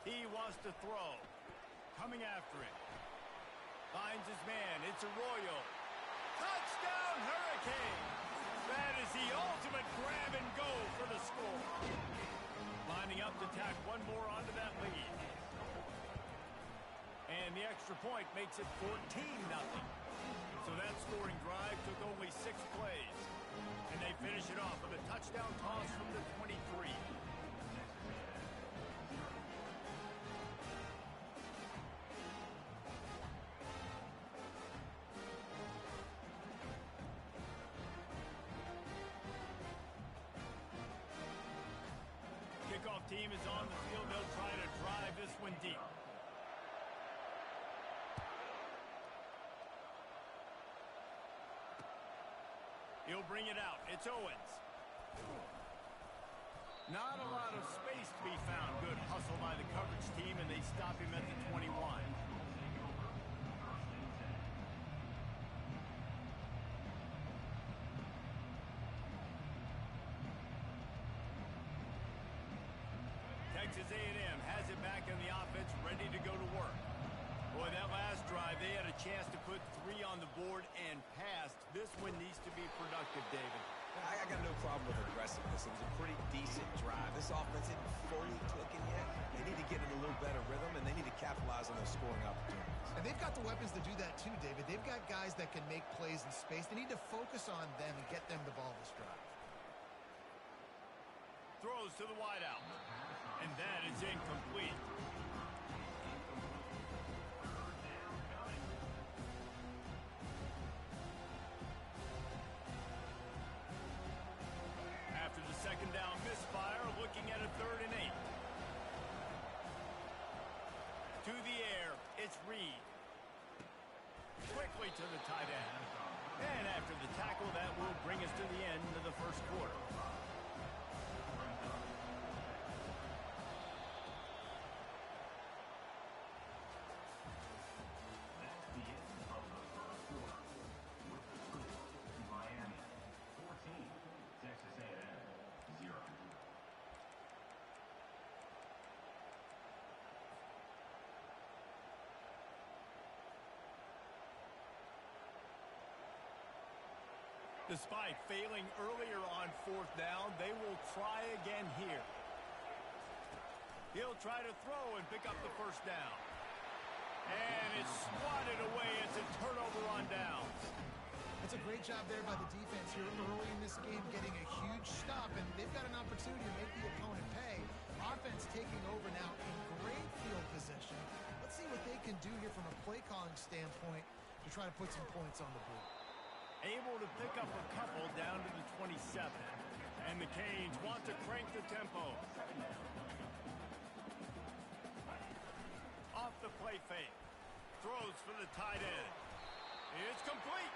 He wants to throw. Coming after it. Finds his man. It's Arroyo. Touchdown, Hurricane! That is the ultimate grab and go for the score. Lining up to tack one more onto that lead. And the extra point makes it 14-0. So that scoring drive took only 6 plays. And they finish it off with a touchdown toss from the 23. Kickoff team is on the field. They'll try to drive this one deep. He'll bring it out. It's Owens. Not a lot of space to be found. Good hustle by the coverage team, and they stop him at the 21. Texas A&M has it back in the offense, ready to go to work. Boy, that last drive, they had a chance to put 3 on the board and passed. This one needs to be productive, David. I got no problem with aggressiveness. It was a pretty decent drive. This offense isn't fully clicking yet. They need to get in a little better rhythm, and they need to capitalize on those scoring opportunities. And they've got the weapons to do that too, David. They've got guys that can make plays in space. They need to focus on them and get them the ball this drive. Throws to the wideout. And that is incomplete. After the second down misfire, looking at a 3rd and 8. To the air, it's Reed. Quickly to the tight end. And after the tackle, that will bring us to the end of the first quarter. That's the end of the first quarter. With the score, Miami 14, Texas A&M 0. Despite failing earlier on fourth down, they will try again here. He'll try to throw and pick up the first down. And it's swatted away. It's a turnover on downs. That's a great job there by the defense here early in this game, getting a huge stop, and they've got an opportunity to make the opponent pay. Offense taking over now in great field position. Let's see what they can do here from a play calling standpoint to try to put some points on the board. Able to pick up a couple down to the 27. And the Canes want to crank the tempo. Off the play fake. Throws for the tight end. It's complete.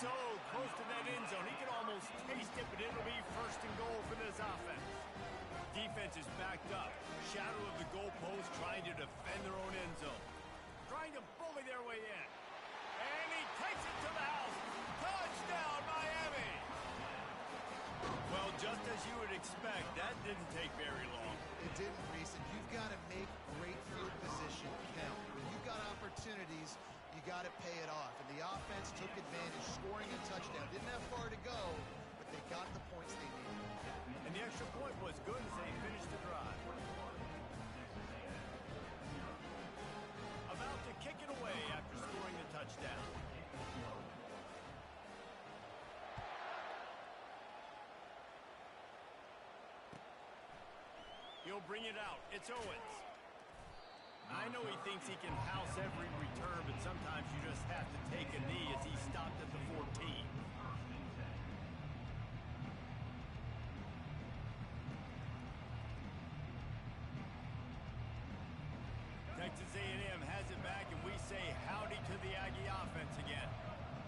So close to that end zone. He can almost taste it, but it'll be first and goal for this offense. Defense is backed up. Shadow of the goalpost, trying to defend their own end zone. Trying to bully their way in. And he takes it to the house. Touchdown, Miami! Well, just as you would expect, that didn't take very long. It didn't, Reese, and you've got to make great field position count. When you've got opportunities, you got to pay it off. And the offense took advantage, scoring a touchdown. Didn't have far to go, but they got the points they needed. And the extra point was good as they finished the drive. About to kick it away after scoring the touchdown. He'll bring it out. It's Owens. I know he thinks he can house every return, but sometimes you just have to take a knee as he stopped at the 14. Texas A&M has it back, and we say howdy to the Aggie offense again.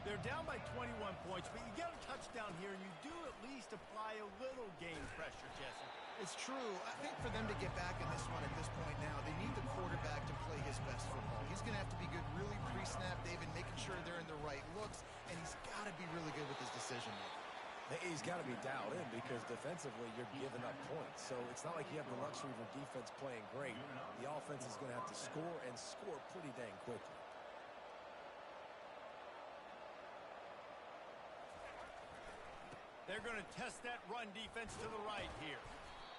They're down by 21 points, but you get a touchdown here, and you do at least apply a little game pressure, Jesse. It's true. I think for them to get back in this one at this point now, they need the quarterback to play his best football. He's going to have to be good really pre-snap, David, making sure they're in the right looks, and he's got to be really good with his decision-making. He's got to be dialed in because defensively you're giving up points. So it's not like you have the luxury of a defense playing great. The offense is going to have to score and score pretty dang quickly. They're going to test that run defense to the right here.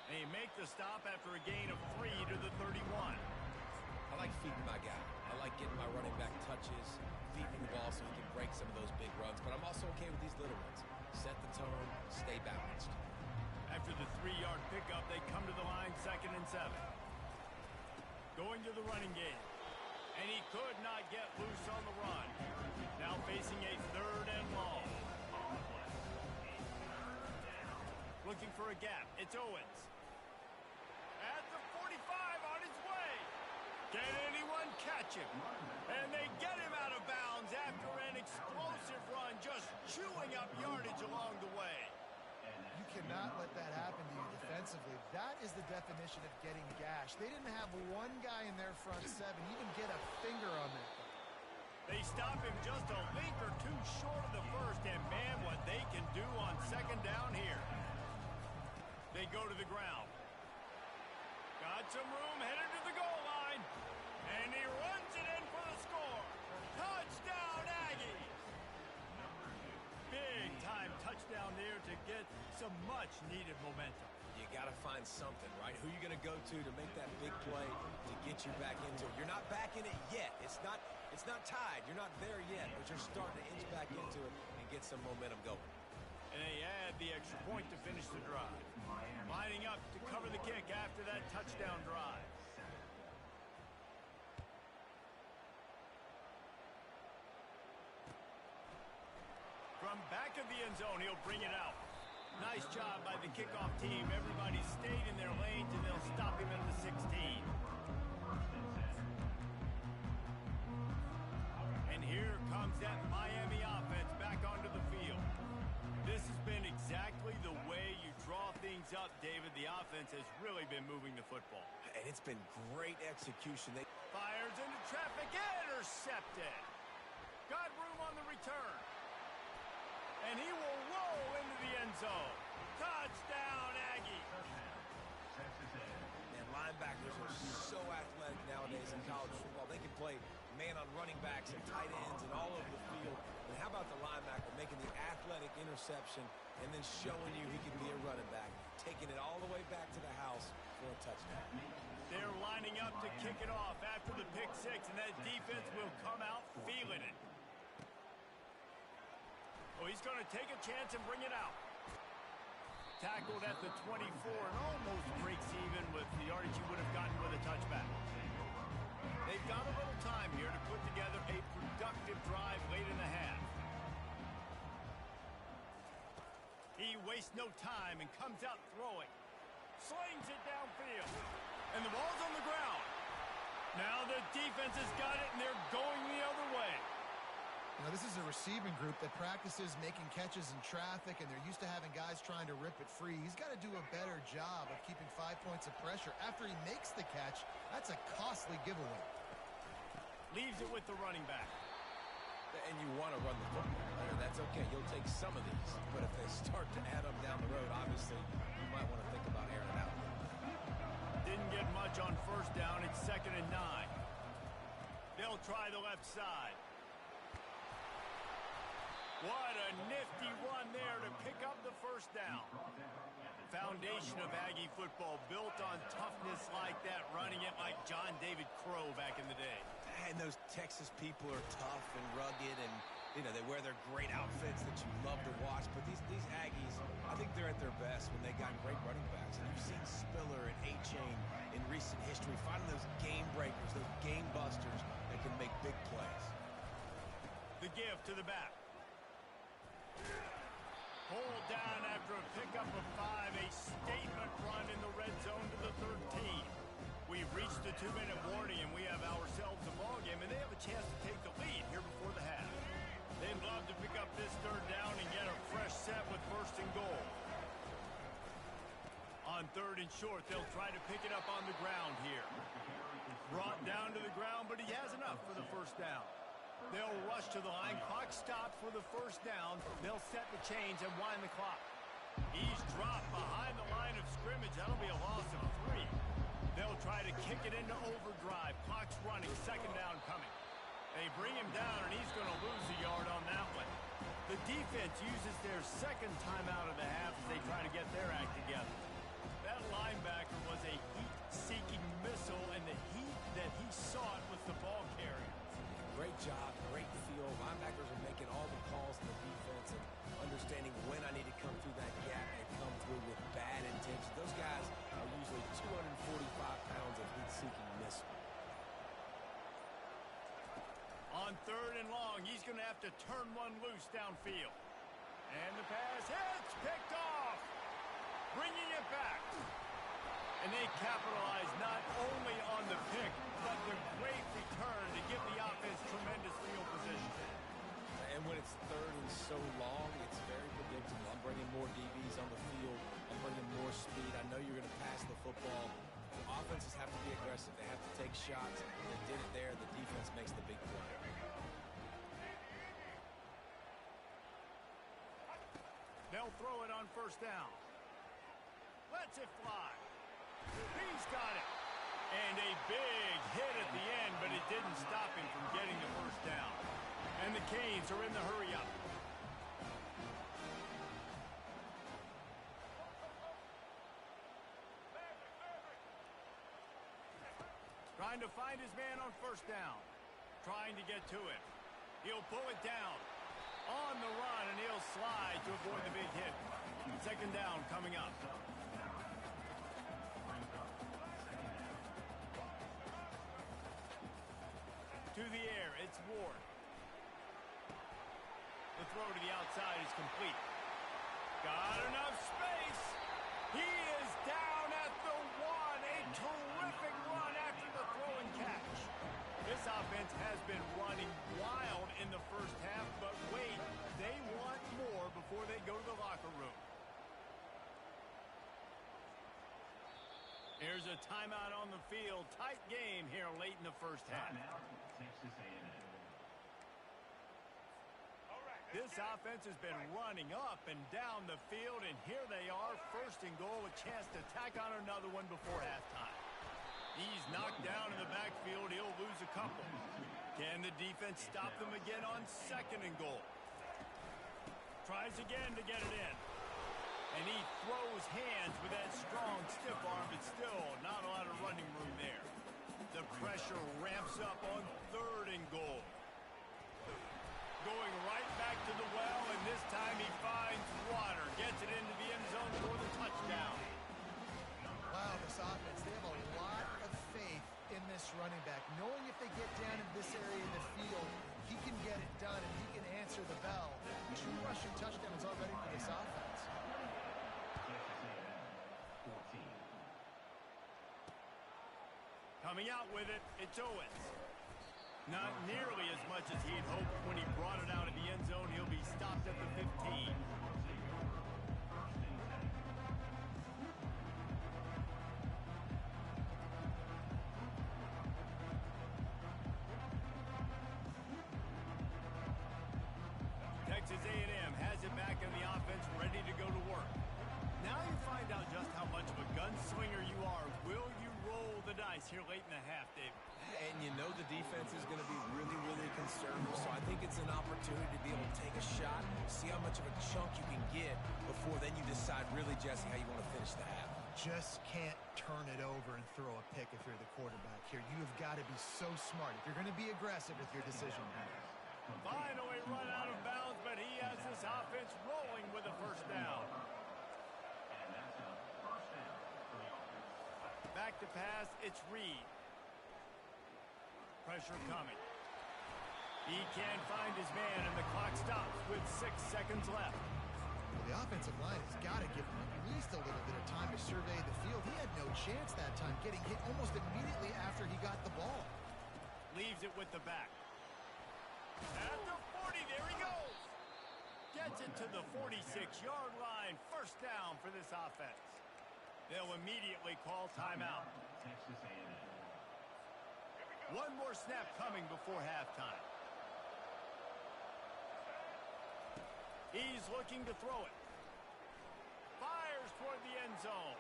They make the stop after a gain of 3 to the 31. I like feeding my guy. I like getting my running back touches, feeding the ball so he can break some of those big runs. But I'm also okay with these little ones. Set the tone, stay balanced. After the 3-yard pickup, they come to the line 2nd and 7. Going to the running game. And he could not get loose on the run. Now facing a 3rd and long. Looking for a gap. It's Owens. At the 45 on his way. Can anyone catch him? And they get him out of bounds after an explosive run, just chewing up yardage along the way. You cannot let that happen to you defensively. That is the definition of getting gashed. They didn't have one guy in their front 7 even get a finger on that guy. They stop him just a link or two short of the first, and man, what they can do on 2nd down here. They go to the ground. Got some room, headed to the goal line. And he runs it in for the score. Touchdown, Aggies! Big time touchdown there to get some much-needed momentum. You got to find something, right? Who you going to go to make that big play to get you back into it? You're not back in it yet. It's not tied. You're not there yet, but you're starting to inch back into it and get some momentum going. And they add the extra point to finish the drive. Lining up to cover the kick after that touchdown drive. From back of the end zone, he'll bring it out. Nice job by the kickoff team. Everybody stayed in their lanes, and they'll stop him at the 16. And here comes that Miami offense back onto the field. This has been exactly the way you draw things up, David. The offense has really been moving the football. And it's been great execution. They fires into traffic, intercepted. Got room on the return. And he will roll into the end zone. Touchdown, Aggie. And linebackers are so athletic nowadays in college football. They can play man on running backs and tight ends and all over the field. And how about the linebacker making the athletic interception and then showing you he can be a running back, taking it all the way back to the house for a touchdown. They're lining up to kick it off after the pick six, and that defense will come out feeling it. Oh, he's going to take a chance and bring it out. Tackled at the 24 and almost breaks even with the yardage he would have gotten with a touchback. They've got a little time here to put together a productive drive late in the half. He wastes no time and comes out throwing. Slings it downfield. And the ball's on the ground. Now the defense has got it, and they're going the other way. You know, this is a receiving group that practices making catches in traffic, and they're used to having guys trying to rip it free. He's got to do a better job of keeping 5 points of pressure. After he makes the catch, that's a costly giveaway. Leaves it with the running back. And you want to run the football. That's okay. You'll take some of these. But if they start to add them down the road, obviously, you might want to think about airing it out. Didn't get much on first down. It's 2nd and 9. They'll try the left side. What a nifty run there to pick up the first down. Foundation of Aggie football built on toughness like that, running it like John David Crow back in the day. And those Texas people are tough and rugged, and you know they wear their great outfits that you love to watch. But these Aggies, I think they're at their best when they got great running backs. And you've seen Spiller and A-Chain in recent history finding those game breakers, those game busters that can make big plays. The give to the back. Pulled down after a pickup of 5, a statement run in the red zone to the 13. We've reached the 2-minute warning, and we have ourselves a ball game, and they have a chance to take the lead here before the half. They'd love to pick up this 3rd down and get a fresh set with 1st and goal. On 3rd and short, they'll try to pick it up on the ground here. Brought down to the ground, but he has enough for the 1st down. They'll rush to the line. Clock stopped for the 1st down. They'll set the chains and wind the clock. He's dropped behind the line of scrimmage. That'll be a loss of 3. They'll try to kick it into overdrive. Clock's running. 2nd down coming. They bring him down, and he's going to lose a yard on that one. The defense uses their 2nd timeout of the half as they try to get their act together. That linebacker was a heat-seeking missile, and the heat that he sought was the ball carrier. Great job, great feel. Linebackers are making all the calls in the defense and understanding when I need to come through that gap and come through with bad intention. Those guys are usually 245 pounds of heat-seeking missile. On 3rd and long, he's going to have to turn one loose downfield. And the pass hits, picked off. Bringing it back. And they capitalize not only on the pick, but the great return to give the offense tremendous field position. And when it's 3rd and so long, it's very predictable. I'm bringing more DBs on the field. I'm bringing more speed. I know you're going to pass the football. The offenses have to be aggressive. They have to take shots. They did it there. The defense makes the big play. They'll throw it on 1st down. Lets it fly. He's got it. And a big hit at the end, but it didn't stop him from getting the 1st down. And the Canes are in the hurry-up. Trying to find his man on 1st down. Trying to get to it. He'll pull it down. On the run, and he'll slide to avoid the big hit. 2nd down coming up. To the air, it's Ward. The throw to the outside is complete. Got enough space. He is down at the 1. A terrific run after the throw and catch. This offense has been running wild in the 1st half, but wait, they want more before they go to the locker room. Here's a timeout on the field. Tight game here late in the 1st half. This offense has been running up and down the field, and here they are, 1st and goal, a chance to tack on another one before halftime. He's knocked down in the backfield. He'll lose a couple. Can the defense stop them again on 2nd and goal? Tries again to get it in. And he throws hands with that strong, stiff arm, but still not a lot of running room there. The pressure ramps up on 3rd and goal. Going right back to the well, and this time he finds water. Gets it into the end zone for the touchdown. Wow, this offense, they have a lot of faith in this running back. Knowing if they get down in this area in the field, he can get it done and he can answer the bell. 2 rushing touchdowns already for this offense. Coming out with it, it's Owens. Not nearly as much as he'd hoped when he brought it out of the end zone. He'll be stopped at the 15. Texas A&M has it back in the offense, ready to go to work. Now you find out just how much of a gunslinger you are. Will you roll the dice here late in the half, David? And you know the defense is going to be really, really conservative, so I think it's an opportunity to be able to take a shot, see how much of a chunk you can get before then you decide really, Jesse, how you want to finish the half. Just can't turn it over and throw a pick if you're the quarterback here. You have got to be so smart if you're going to be aggressive with your decision. Finally run out of bounds, but he has this offense rolling with a 1st down. Back to pass, it's Reed. Pressure coming. He can't find his man, and the clock stops with 6 seconds left. Well, the offensive line has got to give him at least a little bit of time to survey the field. He had no chance that time, getting hit almost immediately after he got the ball. Leaves it with the back. At the 40, there he goes. Gets it to the 46-yard line. 1st down for this offense. They'll immediately call timeout. One more snap coming before halftime. He's looking to throw it. Fires toward the end zone.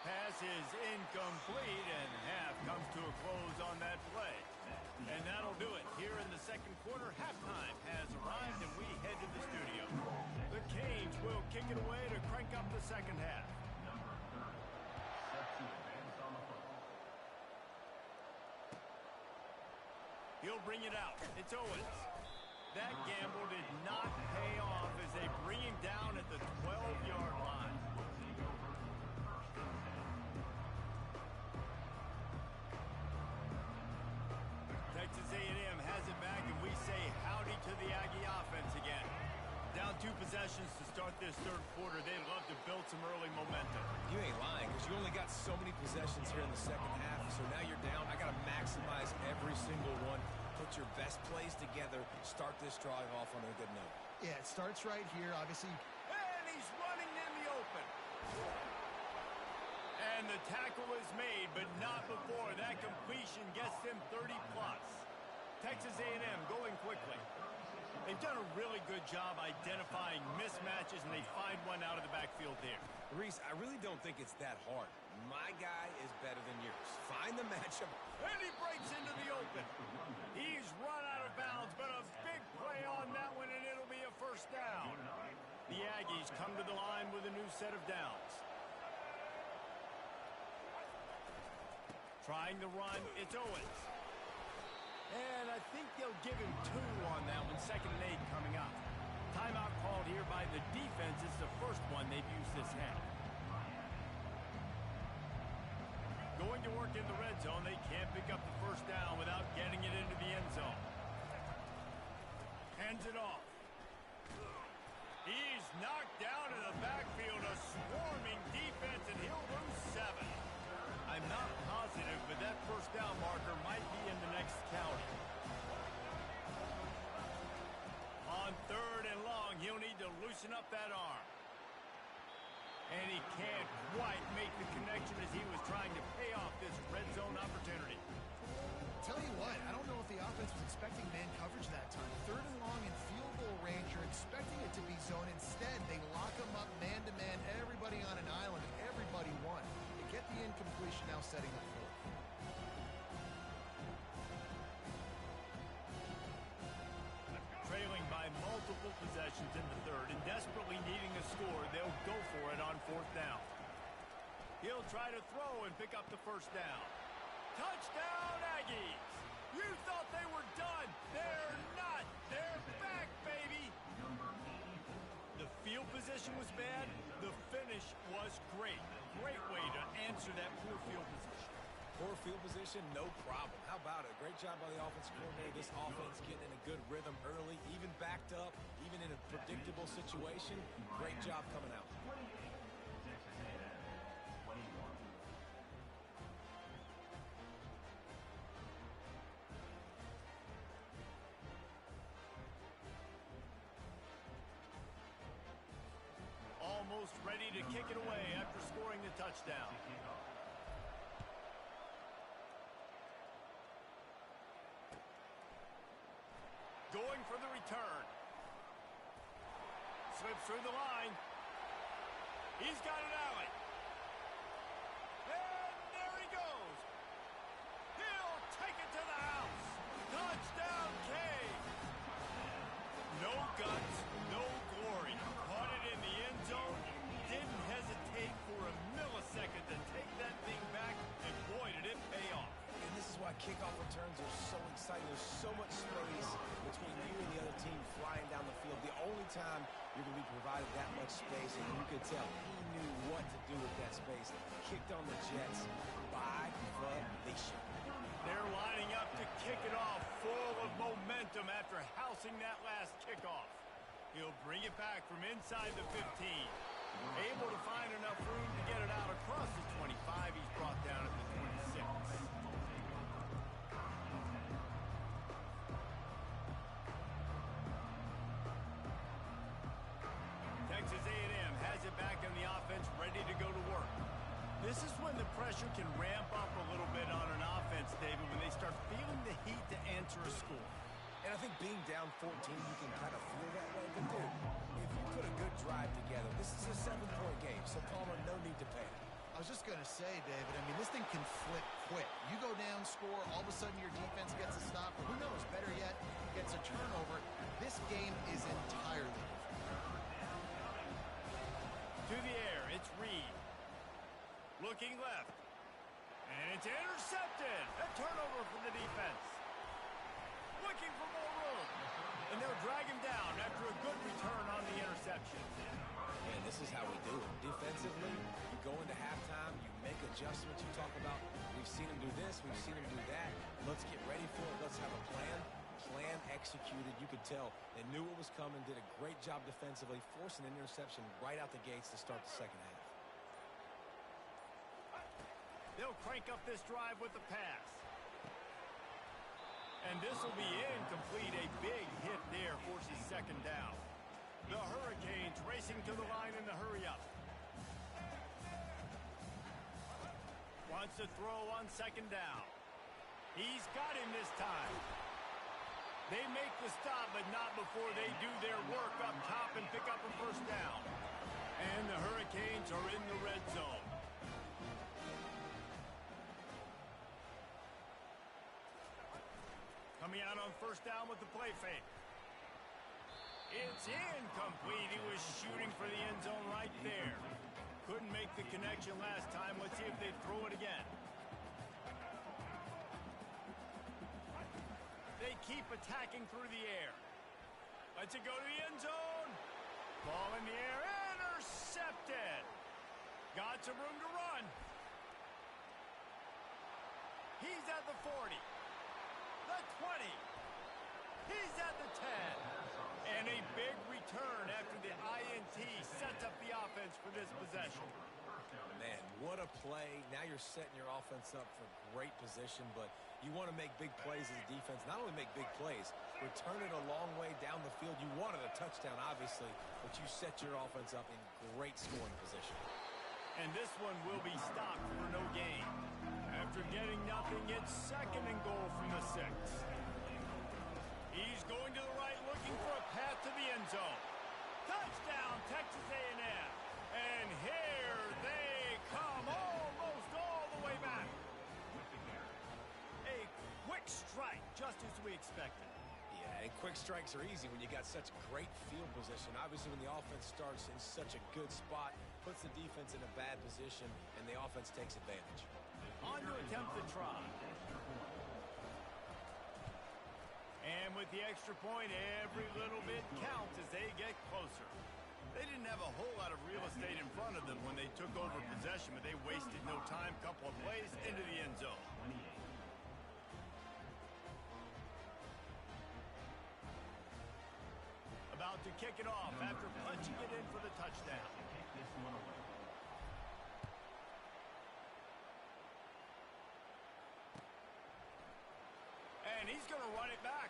Pass is incomplete, and half comes to a close on that play. And that'll do it. Here in the 2nd quarter, halftime has arrived, and we head to the studio. The Canes will kick it away to crank up the 2nd half. He'll bring it out. It's Owens. That gamble did not pay off as they bring him down at the 12-yard line. Texas A&M has it back, and we say howdy to the Aggie offense again. Down 2 possessions to start this 3rd quarter. They'd love to build some early momentum. You ain't lying, because you only got so many possessions here in the 2nd half, so now you're down. I got to maximize every single one. Put your best plays together. Start this drive off on a good note. Yeah, it starts right here, obviously. And he's running in the open. And the tackle is made, but not before. That completion gets them 30-plus. Texas A&M going quickly. They've done a really good job identifying mismatches, and they find one out of the backfield there. Reese, I really don't think it's that hard. My guy is better than yours. Find the matchup. And he breaks into the open. He's run out of bounds, but a big play on that one, and it'll be a 1st down. The Aggies come to the line with a new set of downs. Trying to run, it's Owens. And I think they'll give him 2 on that one. 2nd and 8 coming up. Timeout called here by the defense. It's the 1st one they've used this half. Going to work in the red zone. They can't pick up the 1st down without getting it into the end zone. Hands it off. He's knocked down in the backfield. A swarming defense, and he'll lose 7. I'm not positive, but that 1st down marker might be in the next county. On 3rd and long, he'll need to loosen up that arm. And he can't quite make the connection as he was trying to pay off this red zone opportunity. Tell you what, I don't know if the offense was expecting man coverage that time. 3rd and long in field goal range, you're expecting it to be zone. Instead, they lock him up man-to-man, everybody on an island, and everybody won. They get the incompletion now setting up 4th. score, they'll go for it on 4th down. He'll try to throw and pick up the 1st down. Touchdown, Aggies! You thought they were done. They're not. They're back, baby. The field position was bad. The finish was great. Great way to answer that poor field position. Poor field position, no problem. How about it? Great job by the offensive coordinator. This offense getting in a good rhythm early, even backed up, even in a predictable situation. Great job coming out. 28, Texas A&M, 21. Almost ready to kick it away after scoring the touchdown. Going for the return. Slips through the line. He's got it, Allen. And there he goes. He'll take it to the house. Touchdown, Cade. No guts, no glory. Caught it in the end zone. Didn't hesitate for a millisecond to take that thing back. And boy, did it pay off. And this is why kickoff returns are so exciting. There's so much space between you and the other team flying down the field. The only time you're going to be provided that much space, and you could tell he knew what to do with that space. Kicked on the Jets by volition. They're lining up to kick it off full of momentum after housing that last kickoff. He'll bring it back from inside the 15. Able to find enough room to get it out across the 25. He's brought down at the 26. Texas A&M has it back in the offense, ready to go to work. This is when the pressure can ramp up a little bit on an offense, David, when they start feeling the heat to answer a score. And I think being down 14, you can kind of feel that way. But, dude, if you put a good drive together, this is a 7-point game, so Palmer, no need to panic. I was just going to say, David, I mean, this thing can flip quick. You go down, score, all of a sudden your defense gets a stop, or who knows, better yet, gets a turnover. This game is entirely different. To the air, it's Reed. Looking left. And it's intercepted. A turnover for the defense. Looking for more room. And they'll drag him down after a good return on the interception. And this is how we do it. Defensively, you go into halftime, you make adjustments you talk about. We've seen him do this, we've seen him do that. Let's get ready for it. Let's have a plan. Plan executed. You could tell they knew what was coming, did a great job defensively, forcing an interception right out the gates to start the second half. They'll crank up this drive with the pass. And this will be incomplete. A big hit there forces second down. The Hurricanes racing to the line in the hurry-up. Wants to throw on second down. He's got him this time. They make the stop, but not before they do their work up top and pick up a first down. And the Hurricanes are in the red zone. Coming out on first down with the play fake. It's incomplete. He was shooting for the end zone right there. Couldn't make the connection last time. Let's see if they throw it again. They keep attacking through the air. Lets it go to the end zone. Ball in the air. Intercepted. Got some room to run. He's at the 40. The 20. He's at the 10. And a big return after the INT sets up the offense for this possession. Man, what a play. Now you're setting your offense up for great position, but you want to make big plays as a defense. Not only make big plays, return it a long way down the field. You wanted a touchdown, obviously, but you set your offense up in great scoring position. And this one will be stopped for no gain. After getting nothing, it's second and goal from the 6. He's going to the right, looking for a path to the end zone. Touchdown, Texas A&M. And here they come, almost all the way back. A quick strike, just as we expected. Yeah, and quick strikes are easy when you got such great field position. Obviously, when the offense starts in such a good spot, puts the defense in a bad position, and the offense takes advantage. On to attempt the try. And with the extra point, every little bit counts as they get closer. They didn't have a whole lot of real estate in front of them when they took over possession, but they wasted no time. Couple of plays into the end zone. About to kick it off after punching it in for the touchdown. And he's going to run it back.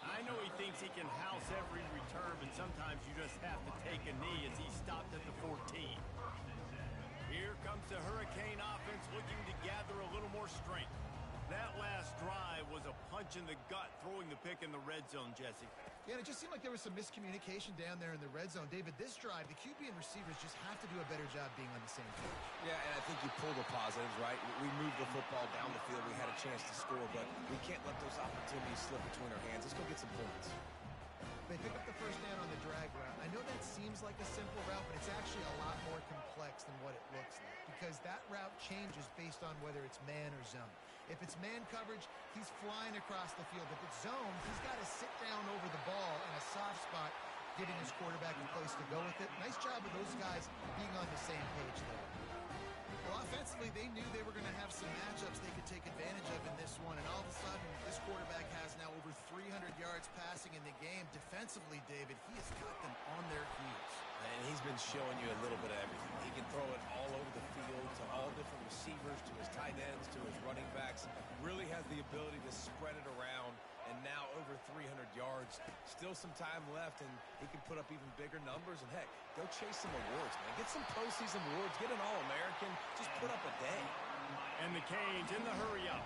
I know he thinks he can house every return, but sometimes you just have to take a knee as he stopped at the 14. Here comes the Hurricane offense looking to gather a little more strength. That last drive was a punch in the gut, throwing the pick in the red zone, Jesse. Yeah, and it just seemed like there was some miscommunication down there in the red zone. David, this drive, the QB and receivers just have to do a better job being on the same page. Yeah, and I think you pull the positives, right? We moved the football down the field. We had a chance to score, but we can't let those opportunities slip between our hands. Let's go get some points. They pick up the first down on the drag route. I know that seems like a simple route, but it's actually a lot more complex than what it looks like because that route changes based on whether it's man or zone. If it's man coverage, he's flying across the field. If it's zone, he's got to sit down over the ball in a soft spot, giving his quarterback a place to go with it. Nice job of those guys being on the same page there. Well, offensively, they knew they were going to have some matchups they could take advantage of in this one, and all of a sudden, this quarterback has now over 300 yards passing in the game. Defensively, David, he has got them on their heels. And he's been showing you a little bit of everything. He can throw it all over the field to all different receivers, to his tight ends, to his running backs. Really has the ability to spread it around, and now over 300 yards. Still some time left, and he can put up even bigger numbers. And, heck, go chase some awards, man. Get some postseason awards. Get an All-American. Just put up a day. And the Canes in the hurry up.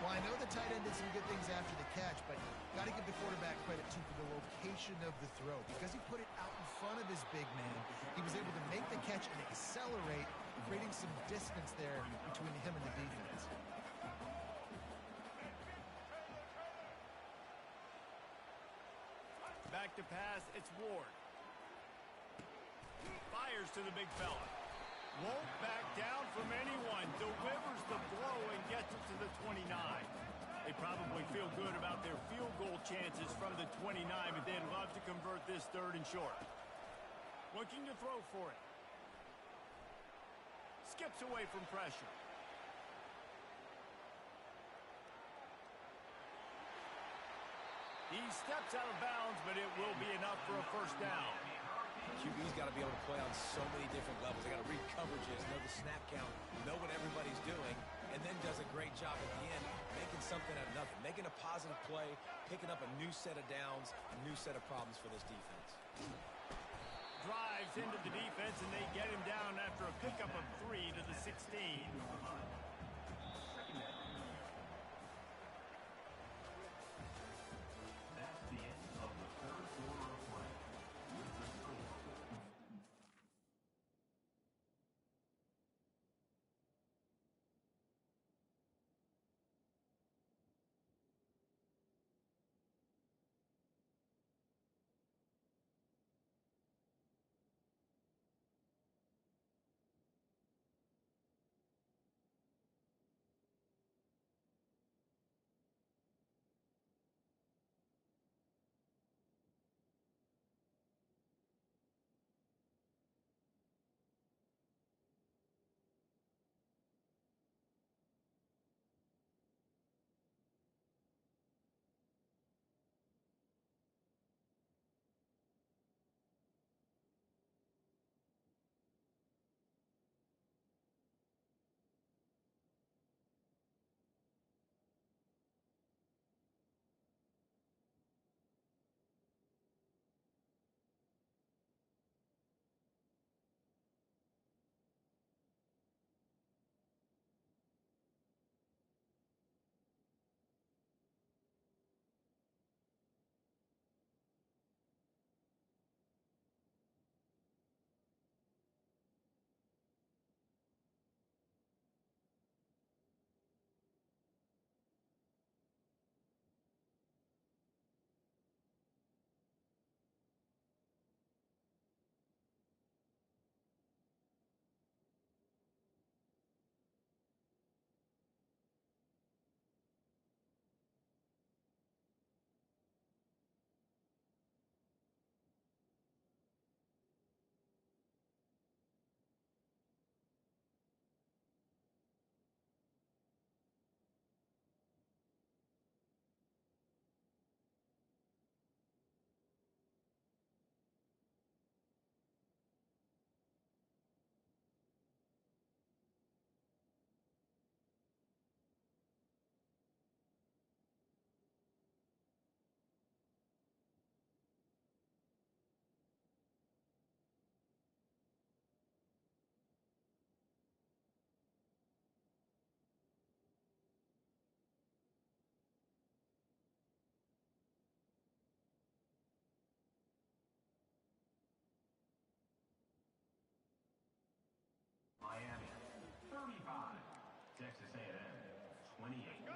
Well, I know the tight end did some good things after the catch, but got to give the quarterback credit, too, for the location of the throw. Because he put it out in front of his big man, he was able to make the catch and accelerate, creating some distance there between him and the defense. Back to pass, it's Ward. Fires to the big fella. Won't back down from anyone. Delivers the blow and gets it to the 29. They probably feel good about their field goal chances from the 29, but they'd love to convert this third and short. Looking to throw for it. Skips away from pressure. He steps out of bounds, but it will be enough for a first down. QB's got to be able to play on so many different levels. They got to read coverages, know the snap count, know what everybody's doing, and then does a great job at the end making something out of nothing, making a positive play, picking up a new set of downs, a new set of problems for this defense. Drives into the defense, and they get him down after a pickup of 3 to the 16.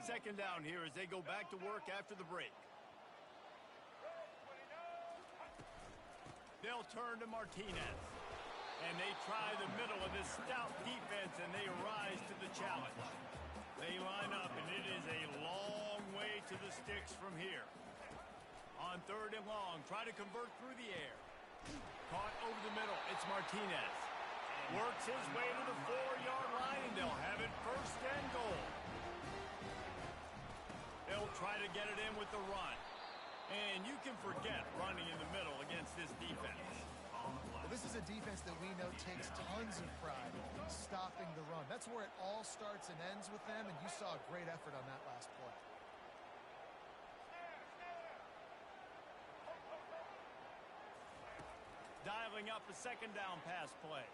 Second down here as they go back to work after the break. They'll turn to Martinez. And they try the middle of this stout defense, and they rise to the challenge. They line up, and it is a long way to the sticks from here. On third and long, try to convert through the air. Caught over the middle. It's Martinez. Works his way to the 4-yard line, and they'll have it first and goal. They'll try to get it in with the run. And you can forget running in the middle against this defense. Well, this is a defense that we know takes tons of pride stopping the run. That's where it all starts and ends with them, and you saw a great effort on that last play. Dialing up a second down pass play.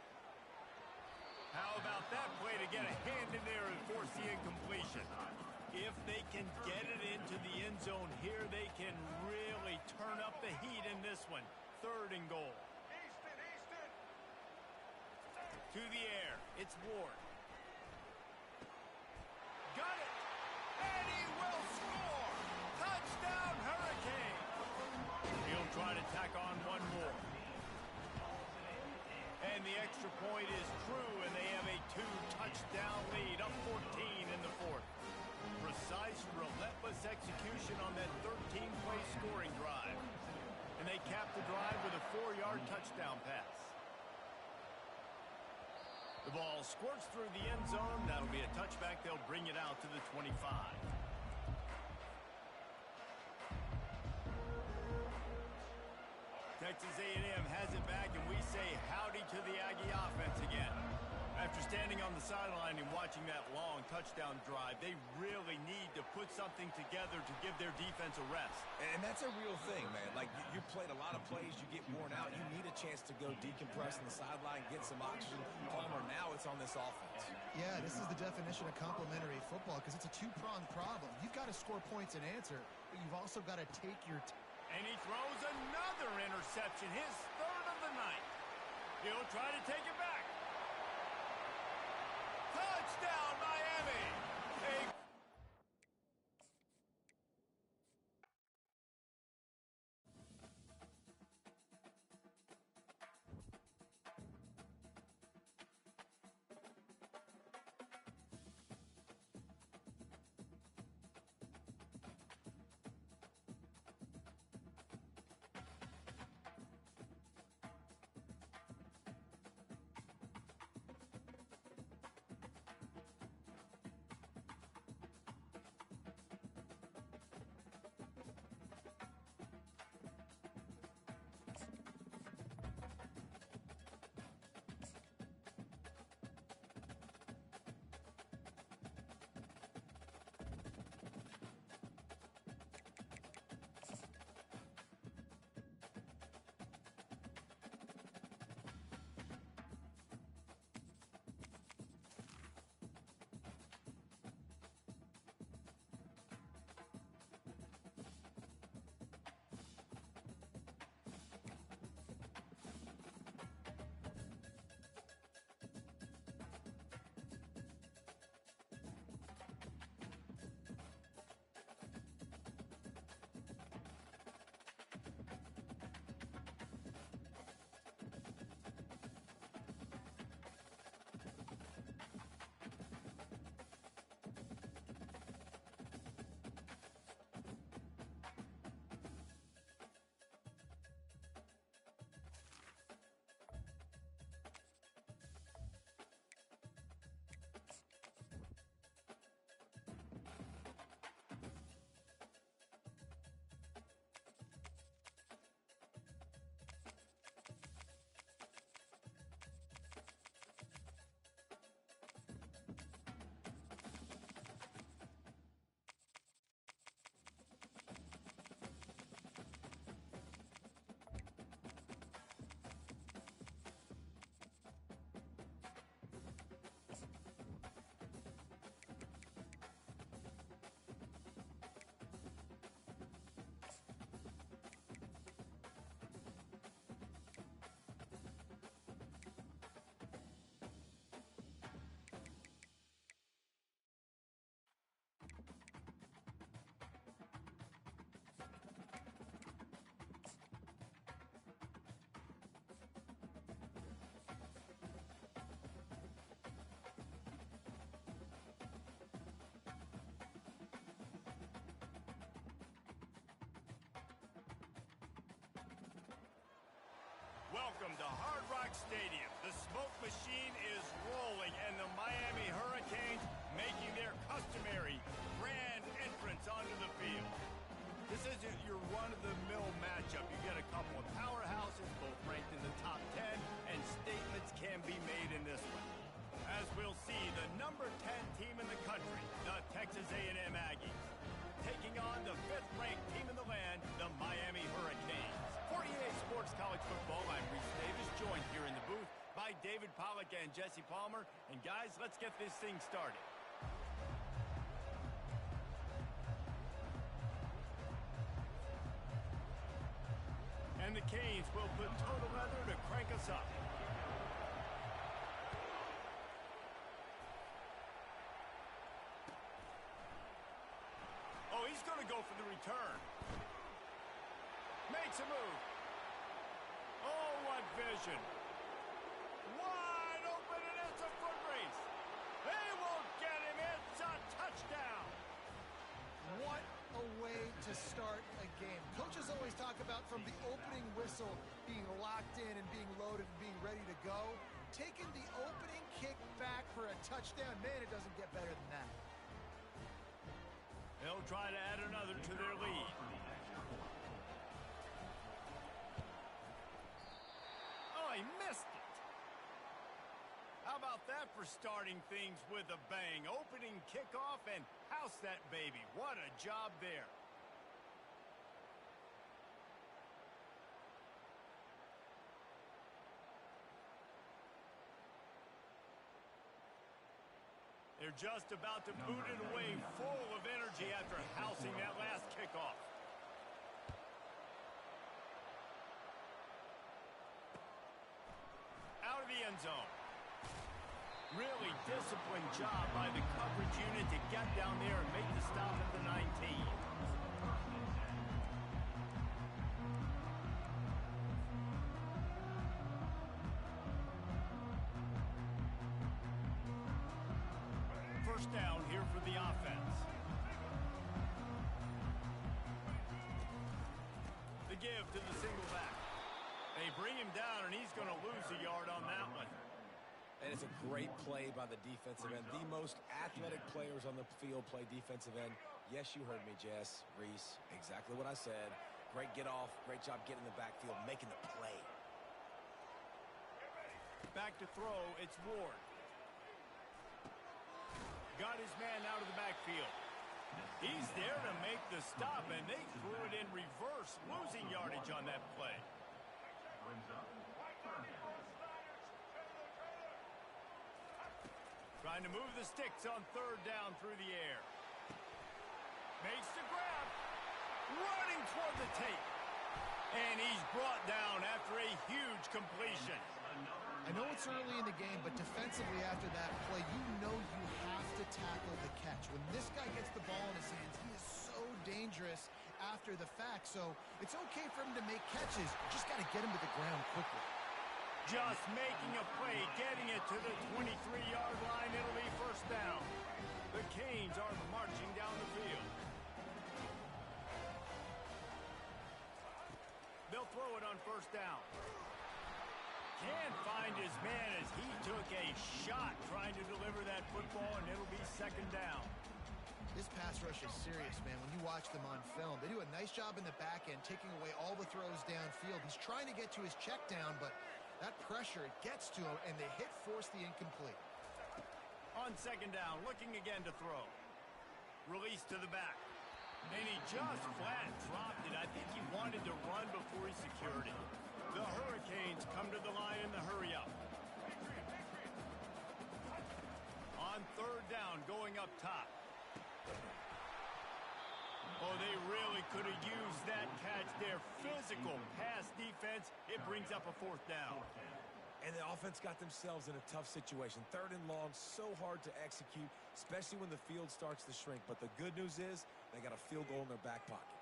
How about that play to get a hand in there and force the incompletion? If they can get it into the end zone here, they can really turn up the heat in this one. Third and goal. To the air. It's Ward. Got it! And he will score! Touchdown, Hurricane! He'll try to tack on one more. And the extra point is true, and they have a 2-touchdown lead, up 14 in the fourth. Precise, relentless execution on that 13-play scoring drive. And they cap the drive with a 4-yard touchdown pass. The ball squirts through the end zone. That'll be a touchback. They'll bring it out to the 25. Texas A&M has it back, and we say howdy to the Aggie offense again. After standing on the sideline and watching that long touchdown drive, they really need to put something together to give their defense a rest. And that's a real thing, man. Like, you played a lot of plays, you get worn out. You need a chance to go decompress on the sideline, get some oxygen. Palmer, now it's on this offense. Yeah, this is the definition of complementary football because it's a two-pronged problem. You've got to score points and answer, but you've also got to take your and he throws another interception, his third of the night. He'll try to take it back. Touchdown, Miami! welcome to Hard Rock Stadium. The smoke machine is rolling, and the Miami Hurricanes making their customary grand entrance onto the field. This isn't your run-of-the-mill matchup. You get a couple of powerhouses, both ranked in the top 10, and statements can be made in this one. As we'll see, the number 10 team in the country, the Texas A&M Aggies, taking on the 5th-ranked team in the land, the Miami Hurricanes. 48 Sports College Football, I'm Reese Davis, joined here in the booth by David Pollack and Jesse Palmer. And guys, let's get this thing started. And the Canes will put total leather to crank us up. Oh, he's going to go for the return. Makes a move. Oh, what vision. Wide open, and it's a foot race. They won't get him. It's a touchdown. What a way to start a game. Coaches always talk about from the opening whistle being locked in and being loaded and being ready to go. Taking the opening kick back for a touchdown, man, it doesn't get better than that. They'll try to add another to their lead. Oh, he missed it. How about that for starting things with a bang? Opening kickoff and house that baby. What a job there. They're just about to boot it away, full of energy after housing that last kickoff. Out of the end zone. Really disciplined job by the coverage unit to get down there and make the stop at the 19. First down here for the offense. The give to the single back. They bring him down, and he's going to lose a yard on that one. And it's a great play by the defensive end. The most athletic players on the field play defensive end. Yes, you heard me, Jess, Reese. Exactly what I said. Great get off. Great job getting in the backfield, making the play. Back to throw, it's Ward. Got his man out of the backfield. He's there to make the stop, and they threw it in reverse, losing yardage on that play. Trying to move the sticks on third down through the air. Makes the grab. Running toward the tape. And he's brought down after a huge completion. I know it's early in the game, but defensively after that play, you know you have to tackle the catch. When this guy gets the ball in his hands, he is so dangerous after the fact. So it's okay for him to make catches. You just got to get him to the ground quickly. Just making a play, getting it to the 23-yard line. It'll be first down. The Canes are marching down the field. They'll throw it on first down. Can't find his man as he took a shot trying to deliver that football, and it'll be second down. This pass rush is serious, man. When you watch them on film, they do a nice job in the back end, taking away all the throws downfield. He's trying to get to his check down, but that pressure, it gets to him, and the hit forced the incomplete. On second down, looking again to throw. Release to the back. And he just flat dropped it. I think he wanted to run before he secured it. The Hurricanes come to the line in the hurry-up. On third down, going up top. Oh, they really could have used that catch there. Physical pass defense. It brings up a fourth down. And the offense got themselves in a tough situation. Third and long, so hard to execute, especially when the field starts to shrink. But the good news is they got a field goal in their back pocket.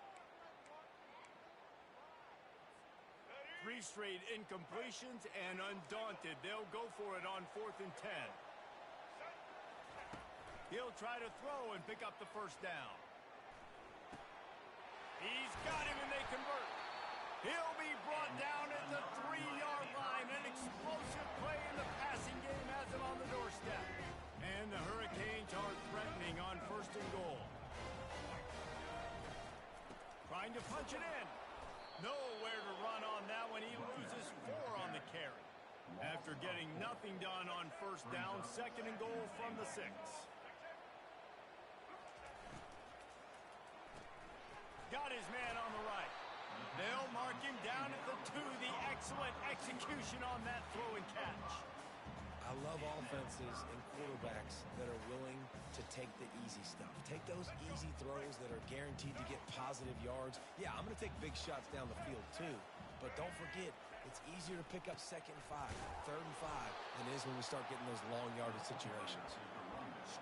3 straight incompletions, and undaunted, they'll go for it on 4th and 10. He'll try to throw and pick up the first down. He's got him, and they convert. He'll be brought down at the 3-yard line. An explosive play in the passing game has him on the doorstep. And the Hurricanes are threatening on 1st and goal. Trying to punch it in. Nowhere to run on that one. He loses 4 on the carry. After getting nothing done on 1st down, 2nd and goal from the 6. Got his man on the right. They'll mark him down at the 2. The excellent execution on that throw and catch. I love offenses and quarterbacks that are willing to take the easy stuff. Take those easy throws that are guaranteed to get positive yards. Yeah, I'm going to take big shots down the field too. But don't forget, it's easier to pick up 2nd and 5, 3rd and 5 than it is when we start getting those long yardage situations.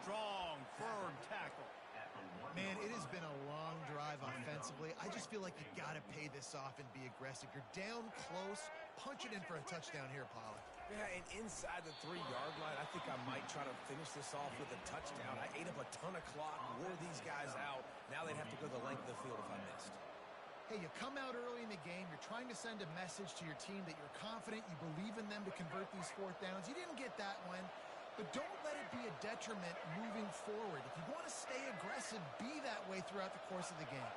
Strong, firm tackle. Man, it has been a long drive offensively. I just feel like you got to pay this off and be aggressive. You're down close. Punch it in for a touchdown here, Pollack. Yeah, and inside the 3-yard line, I think I might try to finish this off with a touchdown. I ate up a ton of clock, wore these guys out. Now they'd have to go the length of the field if I missed. Hey, you come out early in the game. You're trying to send a message to your team that you're confident, you believe in them to convert these 4th downs. You didn't get that one. But don't let it be a detriment moving forward. If you want to stay aggressive, be that way throughout the course of the game.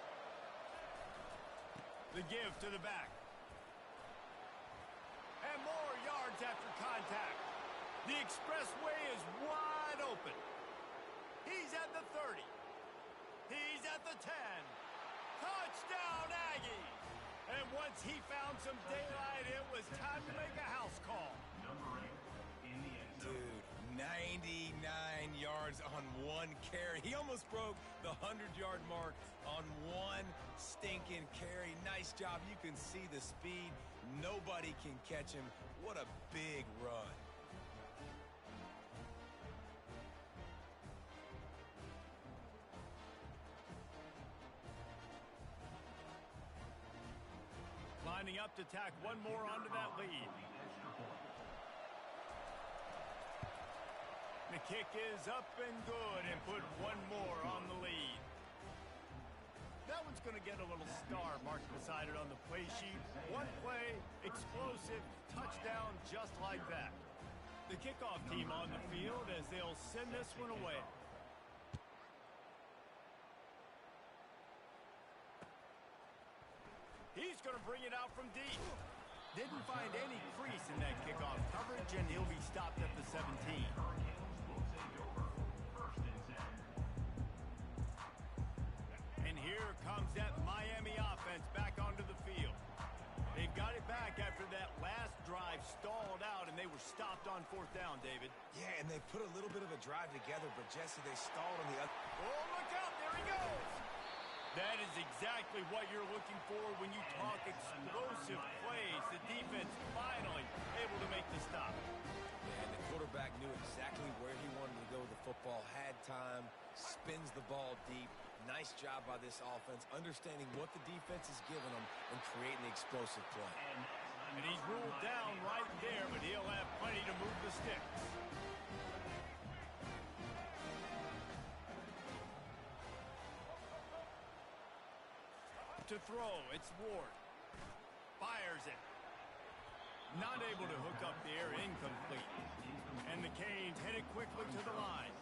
The give to the back. And more yards after contact. The expressway is wide open. He's at the 30. He's at the 10. Touchdown, Aggies! And once he found some daylight, it was time to make a house call. Number 8 in the end zone. Dude, 99 yards on 1 carry. He almost broke the 100-yard mark on 1 stinking carry. Nice job. You can see the speed. Nobody can catch him. What a big run. Lining up to tack one more onto that lead. The kick is up and good and put one more on the lead. That one's going to get a little star marked beside it on the play sheet. One play, explosive, touchdown just like that. The kickoff team on the field as they'll send this one away. He's going to bring it out from deep. Didn't find any crease in that kickoff coverage, and he'll be stopped at the 17. Will take over 1st and 10. And here comes that Miami offense back onto the field. They've got it back after that last drive stalled out, and they were stopped on 4th down, David. Yeah, and they put a little bit of a drive together, but Jesse, they stalled on the other. Oh, look out, there he goes. That is exactly what you're looking for when you talk explosive plays. The defense finally able to make the stop. And the quarterback knew exactly where he wanted to go with the football, had time, spins the ball deep. Nice job by this offense, understanding what the defense is giving them and creating the explosive play. And he's ruled down right there, but he'll have plenty to move the sticks. To throw, it's Ward. Fires it. Not able to hook up the air, incomplete. And the Canes headed quickly to the line.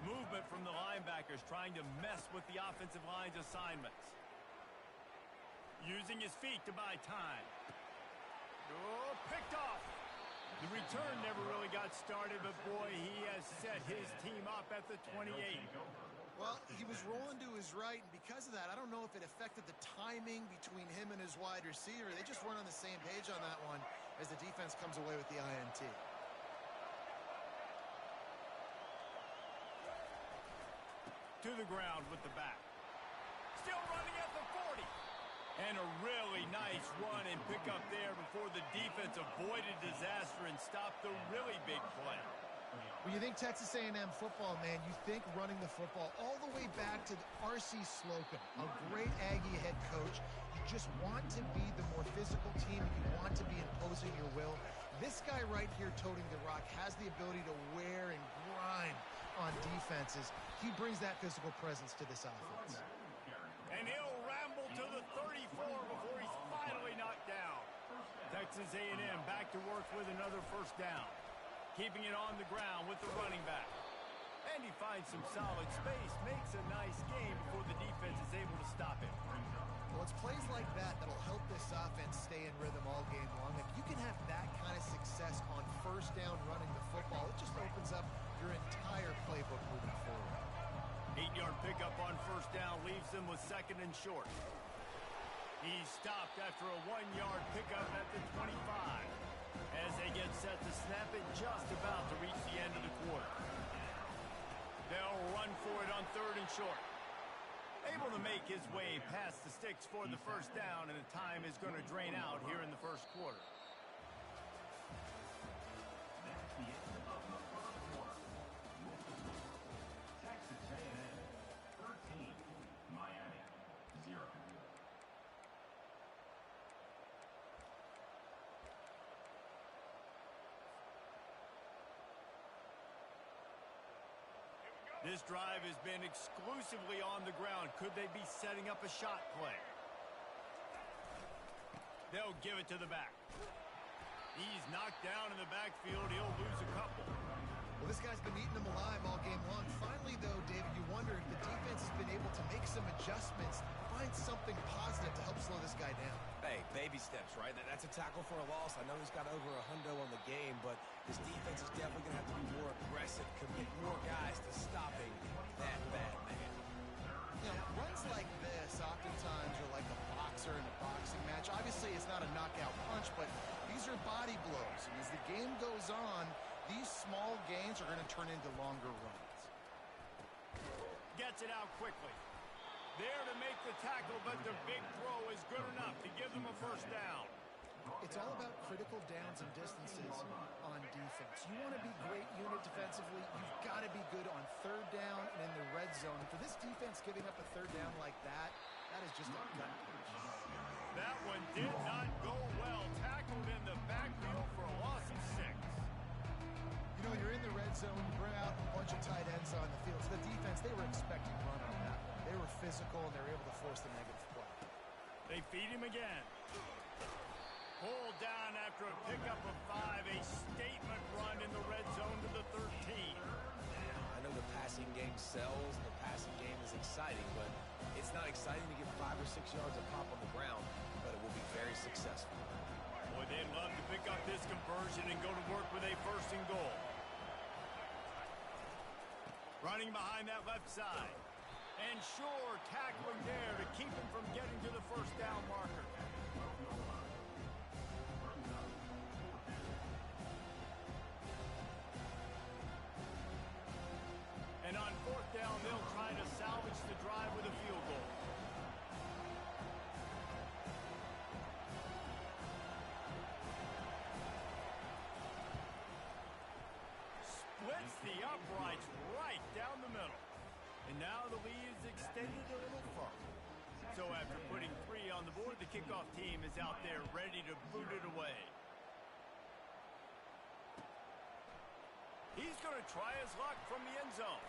Movement from the linebackers trying to mess with the offensive line's assignments. Using his feet to buy time. Oh, picked off. The return never really got started, but boy, he has set his team up at the 28. Well, he was rolling to his right, and because of that, I don't know if it affected the timing between him and his wide receiver. They just weren't on the same page on that one as the defense comes away with the INT. To the ground with the back. Still running at the 40. And a really nice run and pick up there before the defense avoided disaster and stopped the really big play. When you think Texas A&M football, man, you think running the football all the way back to R.C. Slocum, a great Aggie head coach. You just want to be the more physical team. You want to be imposing your will. This guy right here toting the rock has the ability to wear and grind on defenses. He brings that physical presence to this offense. And he'll ramble to the 34 before he's finally knocked down. Texas A&M back to work with another first down. Keeping it on the ground with the running back. And he finds some solid space, makes a nice game before the defense is able to stop it. Well, it's plays like that that'll help this offense stay in rhythm all game long. If you can have that kind of success on first down running the football, it just opens up your entire playbook moving forward. 8-yard pickup on first down leaves them with second and short. He's stopped after a 1-yard pickup at the 25 as they get set to snap it just about to reach the end of the quarter. They'll run for it on third and short. Able to make his way past the sticks for the first down, and the time is going to drain out here in the first quarter. That's the end of the first quarter. With the score, Texas A&M 13, Miami 0. This drive has been exclusively on the ground. Could they be setting up a shot play? They'll give it to the back. He's knocked down in the backfield. He'll lose a couple. Well, this guy's been eating them alive all game long. Finally, though, David, you wonder if the defense has been able to make some adjustments, find something positive to help slow this guy down. Hey, baby steps, right? That's a tackle for a loss. I know he's got over $100 on the game, but this defense is definitely going to have to be more aggressive, commit more guys to stopping that bad man. You know, runs like this oftentimes are like a boxer in a boxing match. Obviously, it's not a knockout punch, but these are body blows. And as the game goes on, these small gains are going to turn into longer runs. Gets it out quickly. There to make the tackle, but the big throw is good enough to give them a first down. It's all about critical downs and distances on defense. You want to be great unit defensively, you've got to be good on third down and in the red zone. For this defense giving up a third down like that, that is just a gut punch. That one did not go well. Tackled in the backfield for a loss of 6. You know, you're in the red zone, you bring out a bunch of tight ends on the field. So the defense, they were expecting run on that one. They were physical, and they were able to force the negative play. They feed him again. Pulled down after a pickup of 5. A statement run in the red zone to the 13. I know the passing game sells, and the passing game is exciting, but it's not exciting to get 5 or 6 yards of pop on the ground, but it will be very successful. Boy, they'd love to pick up this conversion and go to work with a first and goal. Running behind that left side. And Shore tackling there to keep him from getting to the first down marker. And on fourth down, they'll try to salvage the drive with a field goal. Splits the uprights right down the middle. And now the lead is extended a little further. So after putting 3 on the board, the kickoff team is out there ready to boot it away. He's going to try his luck from the end zone.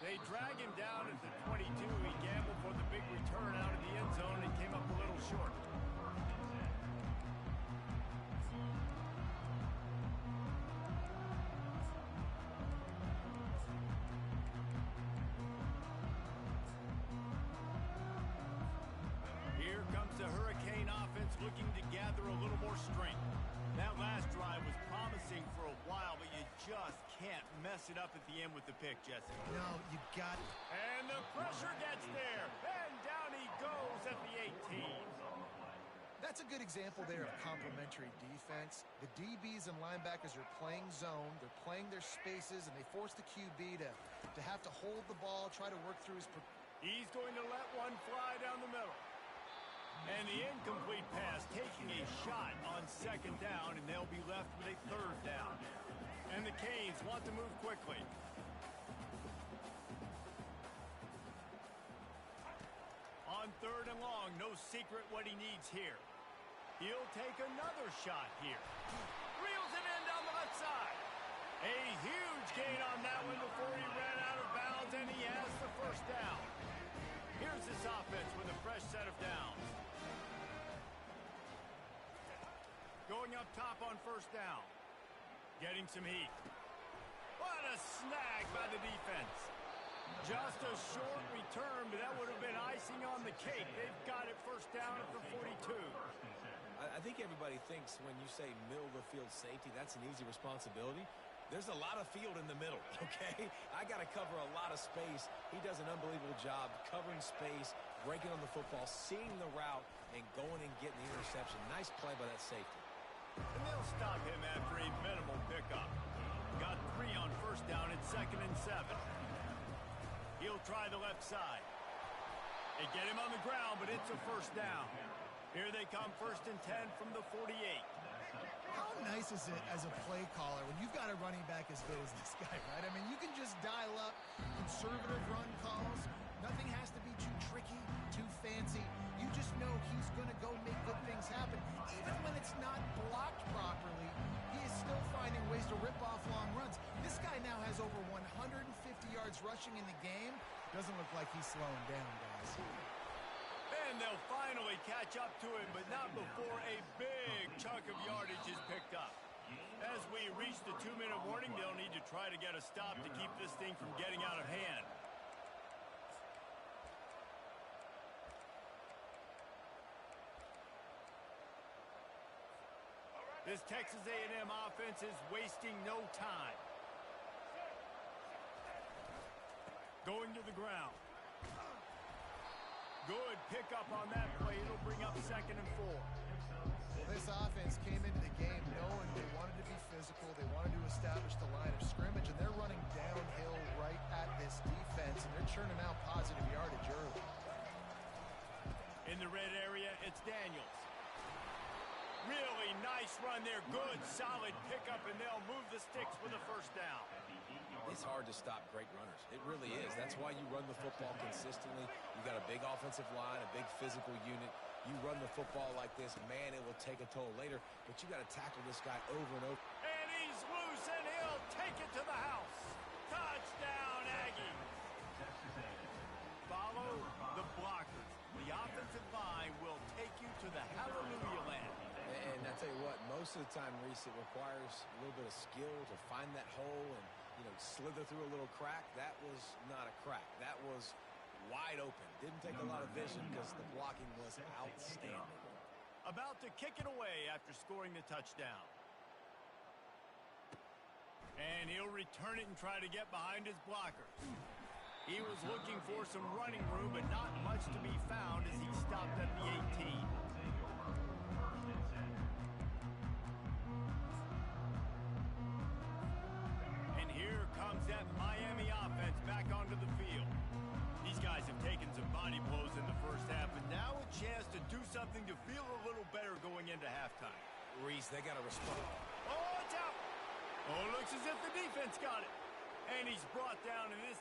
They drag him down at the 22. He gambled for the big return out of the end zone and came up a little short. Here comes the Hurricane offense looking to gather a little more strength. That last drive was promising for a while, but you just can't mess it up at the end with the pick, Jesse. No, you got it. And the pressure gets there. And down he goes at the 18. That's a good example there of complementary defense. The DBs and linebackers are playing zone, they're playing their spaces, and they force the QB to have to hold the ball, try to work through his... He's going to let one fly down the middle. And the incomplete pass taking a shot on second down, and they'll be left with a third down. And the Canes want to move quickly. On third and long, no secret what he needs here. He'll take another shot here. Reels it in down the left side. A huge gain on that one before he ran out of bounds, and he has the first down. Here's this offense with a fresh set of downs. Going up top on first down. Getting some heat. What a snag by the defense. Just a short return, but that would have been icing on the cake. They've got it first down at the 42. I think everybody thinks when you say middle of the field safety, that's an easy responsibility. There's a lot of field in the middle, okay? I got to cover a lot of space. He does an unbelievable job covering space, breaking on the football, seeing the route, and going and getting the interception. Nice play by that safety. And they'll stop him after a minimal pickup. Got 3 on first down at 2nd and 7. He'll try the left side. They get him on the ground, but it's a first down. Here they come 1st and 10 from the 48. How nice is it as a play caller when you've got a running back as good as this guy, right? I mean, you can just dial up conservative run calls. Nothing has to be too tricky, too fancy. You just know he's going to go make good things happen. Even when it's not blocked properly, he is still finding ways to rip off long runs. This guy now has over 150 yards rushing in the game. Doesn't look like he's slowing down, guys. And they'll finally catch up to him, but not before a big chunk of yardage is picked up. As we reach the 2-minute warning, they'll need to try to get a stop to keep this thing from getting out of hand. This Texas A&M offense is wasting no time. Going to the ground. Good pickup on that play. It'll bring up 2nd and 4. This offense came into the game knowing they wanted to be physical. They wanted to establish the line of scrimmage, and they're running downhill right at this defense, and they're churning out positive yardage early. In the red area, it's Daniels. Really nice run there. Good, solid pickup, and they'll move the sticks for the first down. It's hard to stop great runners. It really is. That's why you run the football consistently. You got a big offensive line, a big physical unit. You run the football like this, man, it will take a toll later, but you got to tackle this guy over and over. And he's loose, and he'll take it to the house. Touchdown, Aggie. Follow the blockers. The offensive line will take you to the hallelujah land. And I tell you what, most of the time, Reese, it requires a little bit of skill to find that hole and, slither through a little crack. That was not a crack. That was wide open. Didn't take a lot of vision because the blocking was outstanding. About to kick it away after scoring the touchdown. And he'll return it and try to get behind his blockers. He was looking for some running room, but not much to be found as he stopped at the 18. And here comes that Miami offense back onto the field. These guys have taken some body blows in the first half, and now a chance to do something to feel a little better going into halftime. Reese, they got to respond. Oh, it's out. Oh, it looks as if the defense got it. And he's brought down in this.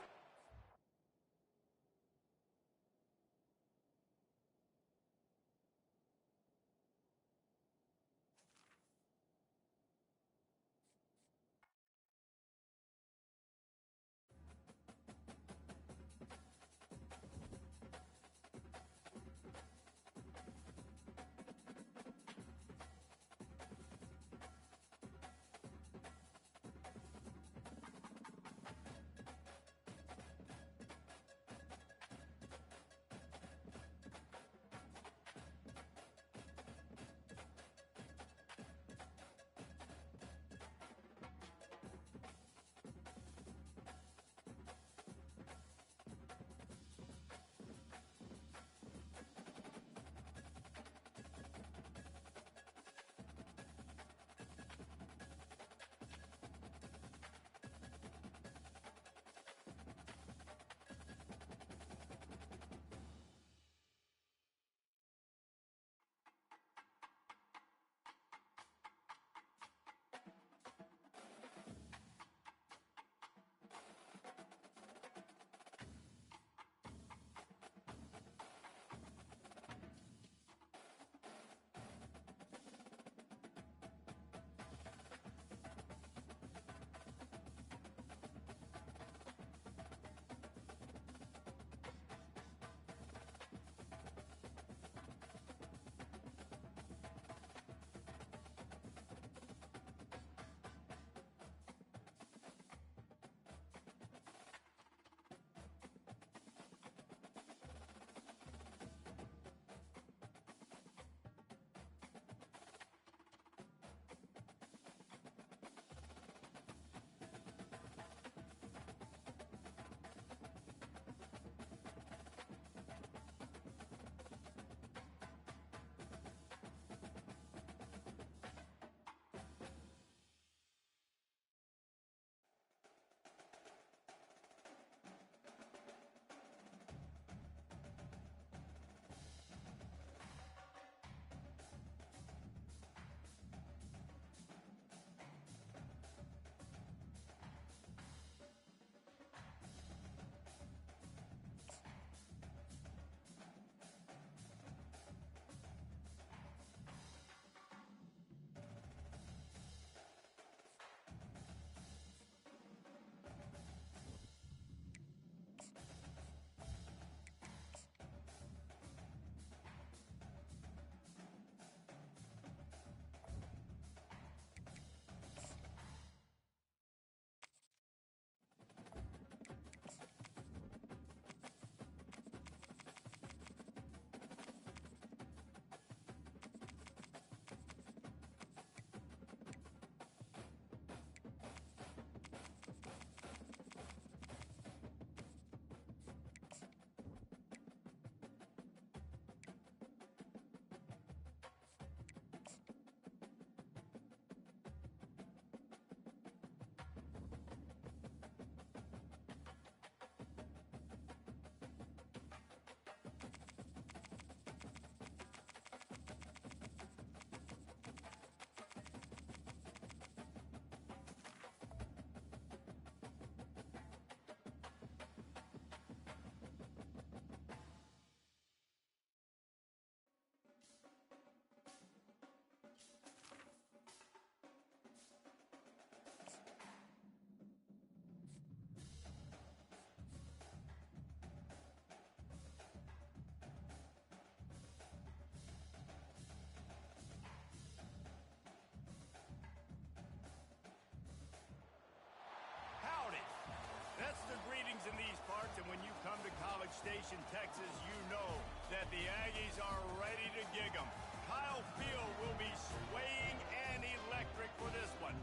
and when you come to College Station, Texas, you know that the Aggies are ready to gig 'em. Kyle Field will be swaying and electric for this one.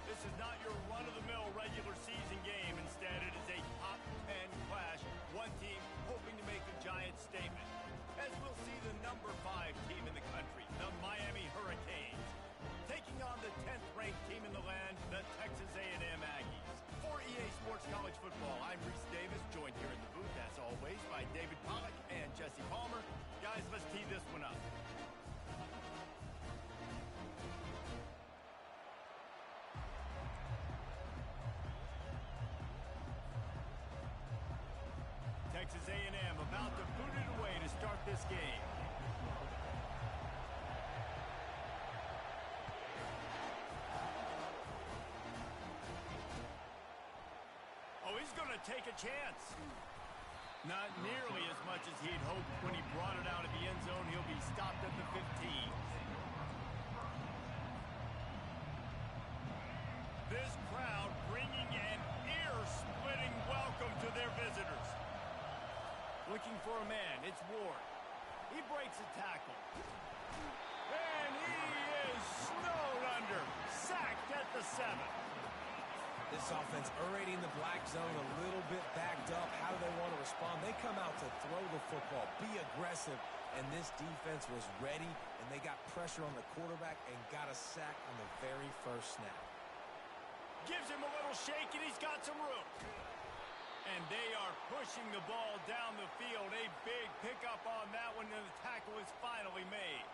This is not your run-of-the-mill regular season game. Instead, it is a top 10 clash. One team hoping to make a giant statement. As we'll see the number 5 team in the country, the Miami Hurricanes, taking on the 10th-ranked team in the land, the Texas A&M Aggies. For EA Sports College Football, I'm Reese Davis, joined here in the booth, as always, by David Pollack and Jesse Palmer. Guys, let's tee this one up. Texas A&M about to boot it away to start this game. Oh, he's going to take a chance. Not nearly as much as he'd hoped when he brought it out of the end zone. He'll be stopped at the 15. This crowd bringing an ear-splitting welcome to their visitors. Looking for a man, it's Ward. He breaks a tackle. And he is snowed under. Sacked at the 7. This offense aerating the black zone a little bit backed up. How do they want to respond? They come out to throw the football, be aggressive, and this defense was ready, and they got pressure on the quarterback and got a sack on the very first snap. Gives him a little shake, and he's got some room. And they are pushing the ball down the field. A big pickup on that one, and the tackle is finally made.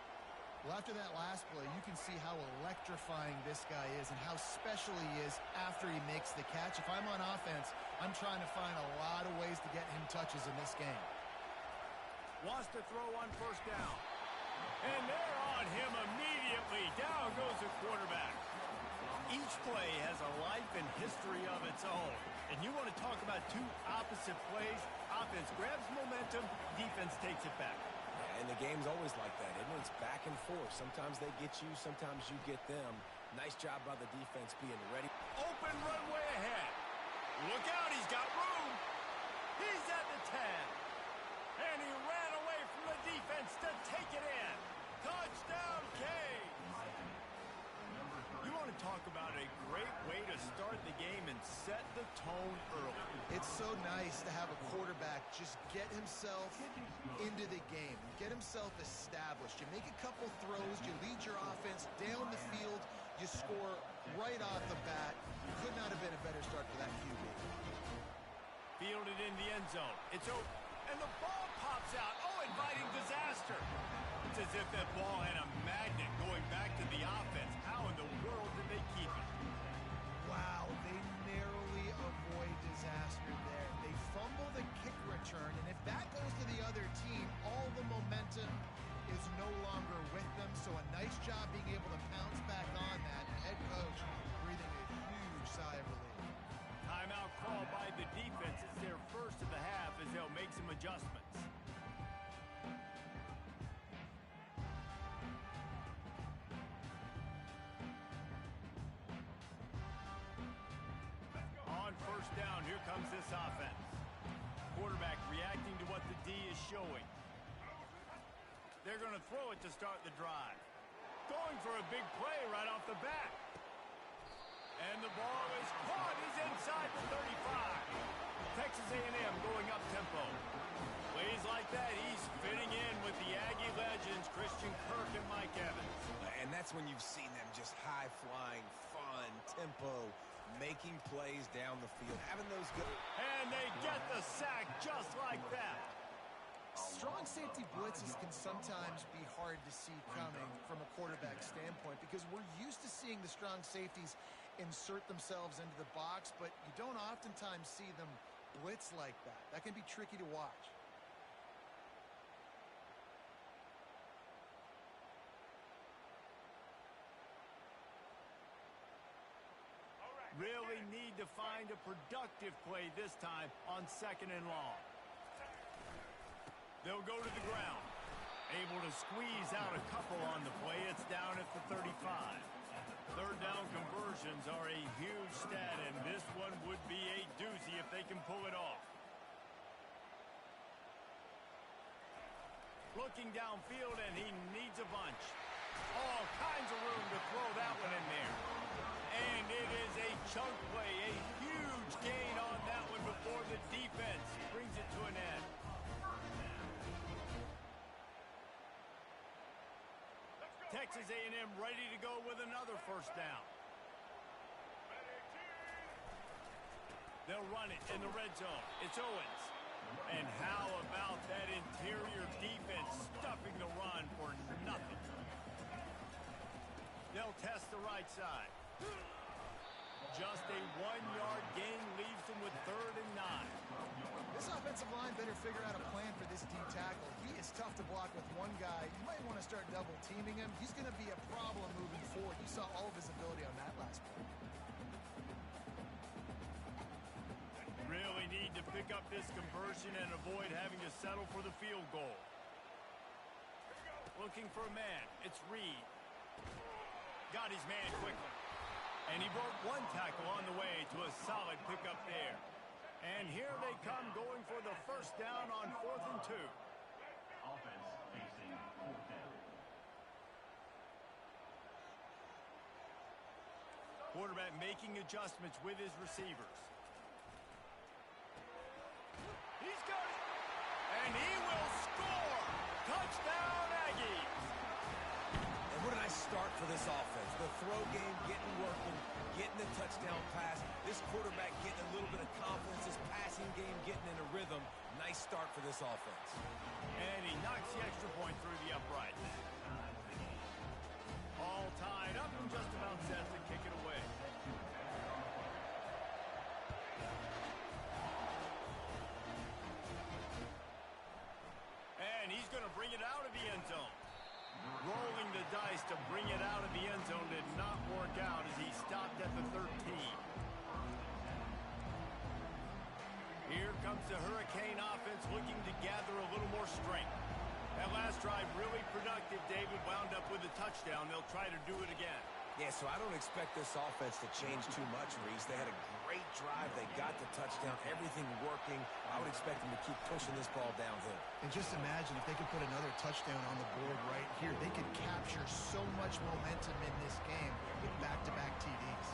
Well, after that last play, you can see how electrifying this guy is and how special he is after he makes the catch. If I'm on offense, I'm trying to find a lot of ways to get him touches in this game. Wants to throw on first down. And they're on him immediately. Down goes the quarterback. Each play has a life and history of its own. And you want to talk about two opposite plays. Offense grabs momentum, defense takes it back. And the game's always like that, isn't it? It's back and forth. Sometimes they get you, sometimes you get them. Nice job by the defense being ready. Open runway ahead. Look out, he's got room. He's at the 10. And he ran away from the defense to take it in. Touchdown, Canes. You want to talk about a great way to start the game and set the tone early. It's so nice to have a quarterback just get himself into the game, get himself established. You make a couple throws, you lead your offense down the field, you score right off the bat. Could not have been a better start for that QB. Fielded in the end zone. It's open, and the ball pops out. Oh, inviting disaster. It's as if that ball had a magnet going back to the offense. How in the world did they keep it? Wow, they narrowly avoid disaster there. They fumble the kick return, and if that goes to the other team, all the momentum is no longer with them. So a nice job being able to pounce back on that. Head coach breathing a huge sigh of relief. Timeout call by the defense. It's their first of the half as they'll make some adjustments. On first down, here comes this offense. Quarterback reacting to what the D is showing. They're going to throw it to start the drive. Going for a big play right off the bat. And the ball is caught. He's inside the 35. Texas A&M going up tempo. Plays like that, he's fitting in with the Aggie legends, Christian Kirk and Mike Evans. And that's when you've seen them just high-flying, fun, tempo, making plays down the field, having those good... And they get the sack just like that. Strong safety blitzes can sometimes be hard to see coming from a quarterback standpoint because we're used to seeing the strong safeties insert themselves into the box, but you don't oftentimes see them blitz like that. That can be tricky to watch. Really need to find a productive play this time on second and long. They'll go to the ground. Able to squeeze out a couple on the play. It's down at the 35. Third down conversions are a huge stat, and this one would be a doozy if they can pull it off. Looking downfield, and he needs a bunch. All kinds of room to throw that one in there. And it is a chunk play, a huge gain on that one before the defense brings it to an end. Texas A&M ready to go with another first down. They'll run it in the red zone. It's Owens. And how about that interior defense stuffing the run for nothing? They'll test the right side. Just a 1-yard gain leaves them with 3rd and 9. This offensive line better figure out a plan for this D tackle. He is tough to block with one guy. You might want to start double teaming him. He's going to be a problem moving forward. You saw all of his ability on that last play. Really need to pick up this conversion and avoid having to settle for the field goal. Looking for a man. It's Reed. Got his man quickly. And he broke one tackle on the way to a solid pickup there. And here they come going for the first down on 4th and 2. Offense facing 4th down. Quarterback making adjustments with his receivers. He's got it. And he will score. Touchdown, Aggies. And what did I start for this offense? The throw game getting working, getting the touchdown pass. This quarterback getting a little bit of confidence. This passing game getting in a rhythm. Nice start for this offense. And he knocks the extra point through the uprights. All tied up and just about set to kick it away. And he's going to bring it out of the end zone. Rolling the dice to bring it out of the end zone did not work out as he stopped at the 13. Here comes the Hurricane offense looking to gather a little more strength. That last drive really productive. David wound up with a touchdown. They'll try to do it again. Yeah, so I don't expect this offense to change too much, Reese. They had a great drive. They got the touchdown. Everything working. I would expect them to keep pushing this ball downhill. And just imagine if they could put another touchdown on the board right here. They could capture so much momentum in this game with back-to-back TDs.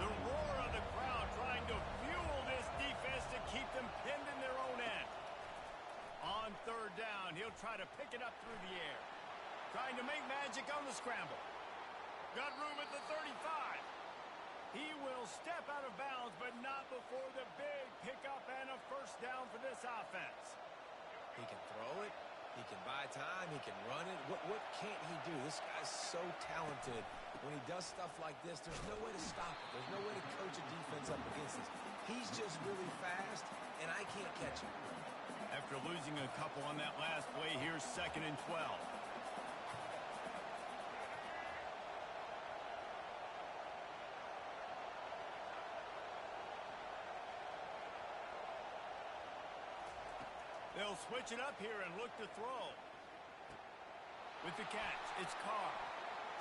The roar of the crowd trying to fuel this defense to keep them pinned in their own end. On 3rd down, he'll try to pick it up through the air. Trying to make magic on the scramble. Got room at the 35. He will step out of bounds, but not before the big pickup and a first down for this offense. He can throw it. He can buy time. He can run it. What can't he do? This guy's so talented. When he does stuff like this, there's no way to stop it. There's no way to coach a defense up against this. He's just really fast, and I can't catch him. After losing a couple on that last play, here's 2nd and 12. They'll switch it up here and look to throw. With the catch, it's Carr.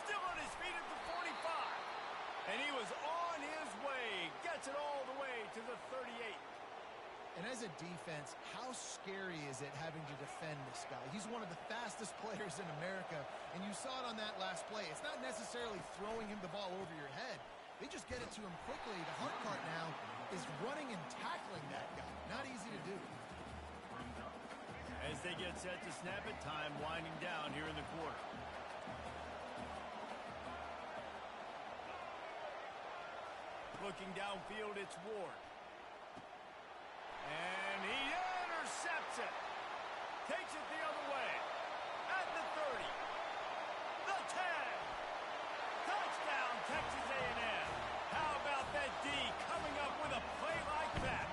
Still on his feet at the 45. And he was on his way. Gets it all the way to the 38. And as a defense, how scary is it having to defend this guy? He's one of the fastest players in America, and you saw it on that last play. It's not necessarily throwing him the ball over your head. They just get it to him quickly. The hard part now is running and tackling that guy. Not easy to do. As they get set to snap it, time winding down here in the quarter. Looking downfield, it's Ward. And he intercepts it. Takes it the other way. At the 30. The 10. Touchdown, Texas A&M. How about that D coming up with a play like that?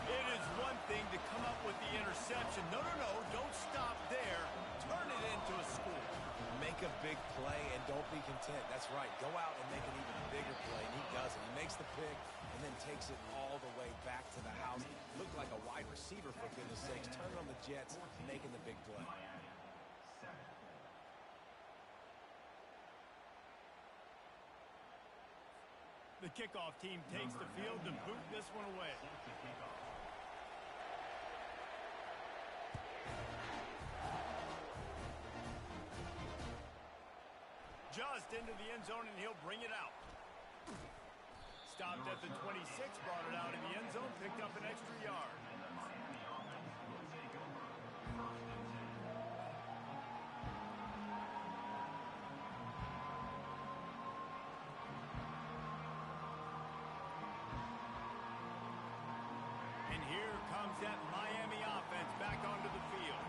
It is one thing to come up with the interception. No, don't stop there. Turn it into a score. Make a big play and don't be content. That's right. Go out and make an even bigger play, and he does it. He makes the pick and then takes it all the way back to the house. Looked like a wide receiver, for goodness sakes. Turning on the Jets, making the big play. The kickoff team takes the field to boot this one away. into the end zone, and he'll bring it out. Stopped at the 26, brought it out in the end zone, picked up an extra yard. And here comes that Miami offense back onto the field.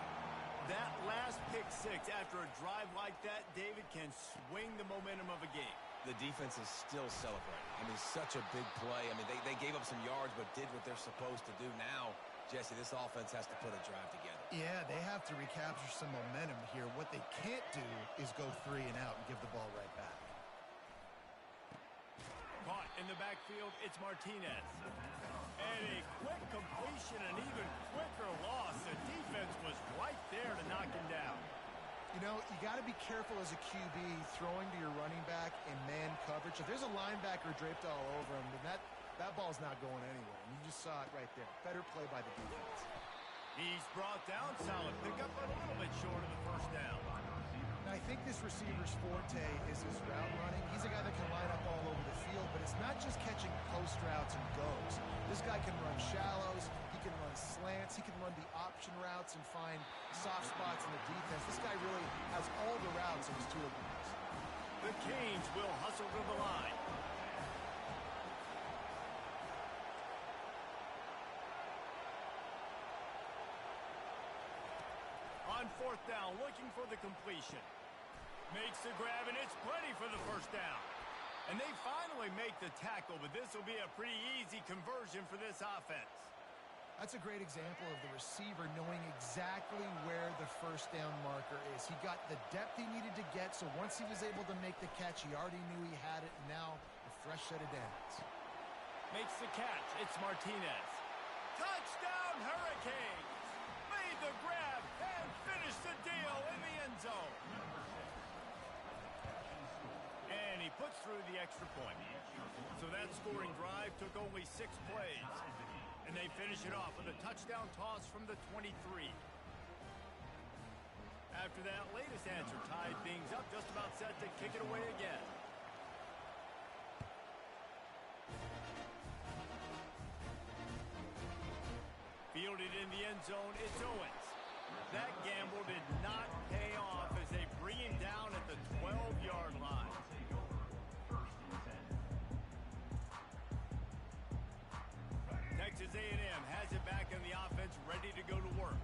That last pick six after a drive like that, David, can swing the momentum of a game. The defense is still celebrating. I mean, such a big play. I mean, they gave up some yards but did what they're supposed to do. Now, Jesse, this offense has to put a drive together. Yeah, they have to recapture some momentum here. What they can't do is go 3 and out and give the ball right back. Caught in the backfield, it's Martinez. And a quick completion, an even quicker loss. The defense was right there to knock him down. You know, you got to be careful as a QB throwing to your running back in man coverage. If there's a linebacker draped all over him, then that ball's not going anywhere. And you just saw it right there. Better play by the defense. He's brought down, solid pickup, but a little bit short of the first down. Now, I think this receiver's forte is his route running. He's a guy that can line up all over the field, but it's not just catching post routes and goes. This guy can run shallows, he can run slants, he can run the option routes and find soft spots in the defense. This guy really has all the routes in his toolbox. The Canes will hustle to the line. On fourth down, looking for the completion. Makes the grab, and it's plenty for the first down. And they finally make the tackle, but this will be a pretty easy conversion for this offense. That's a great example of the receiver knowing exactly where the first down marker is. He got the depth he needed to get, so once he was able to make the catch, he already knew he had it, and now a fresh set of downs. Makes the catch. It's Martinez. Touchdown, Hurricanes! Made the grab and finished the deal in the end zone. And he puts through the extra point. So that scoring drive took only 6 plays. And they finish it off with a touchdown toss from the 23. After that latest answer tied things up, just about set to kick it away again. Fielded in the end zone, it's Owens. That gamble did not pay off as they bring him down at the 12-yard line. Texas A&M has it back in the offense, ready to go to work.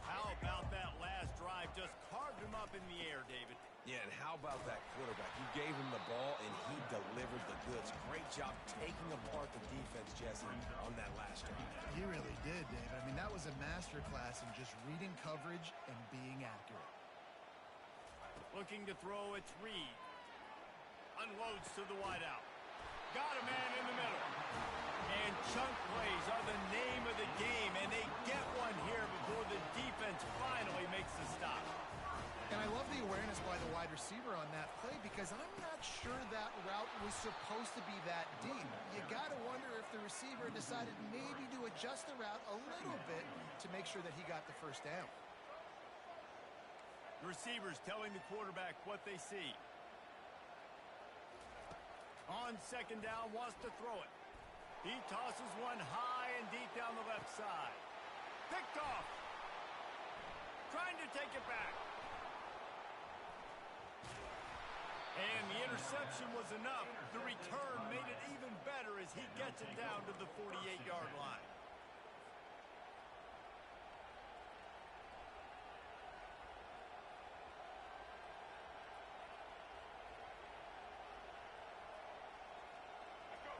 How about that last drive? Just carved him up in the air, David. Yeah, and how about that quarterback? You gave him the ball, and he delivered the goods. Great job taking apart the defense, Jesse, on that last drive. He really did, David. I mean, that was a masterclass in just reading coverage and being accurate. Looking to throw, it's Reed. Unloads to the wideout. Got a man in the middle. And chunk plays are the name of the game, and they get one here before the defense finally makes the stop. And I love the awareness by the wide receiver on that play because I'm not sure that route was supposed to be that deep. You got to wonder if the receiver decided maybe to adjust the route a little bit to make sure that he got the first down. The receiver's telling the quarterback what they see. On second down, wants to throw it. He tosses one high and deep down the left side. Picked off. Trying to take it back. And the interception was enough. The return made it even better as he gets it down to the 48-yard line.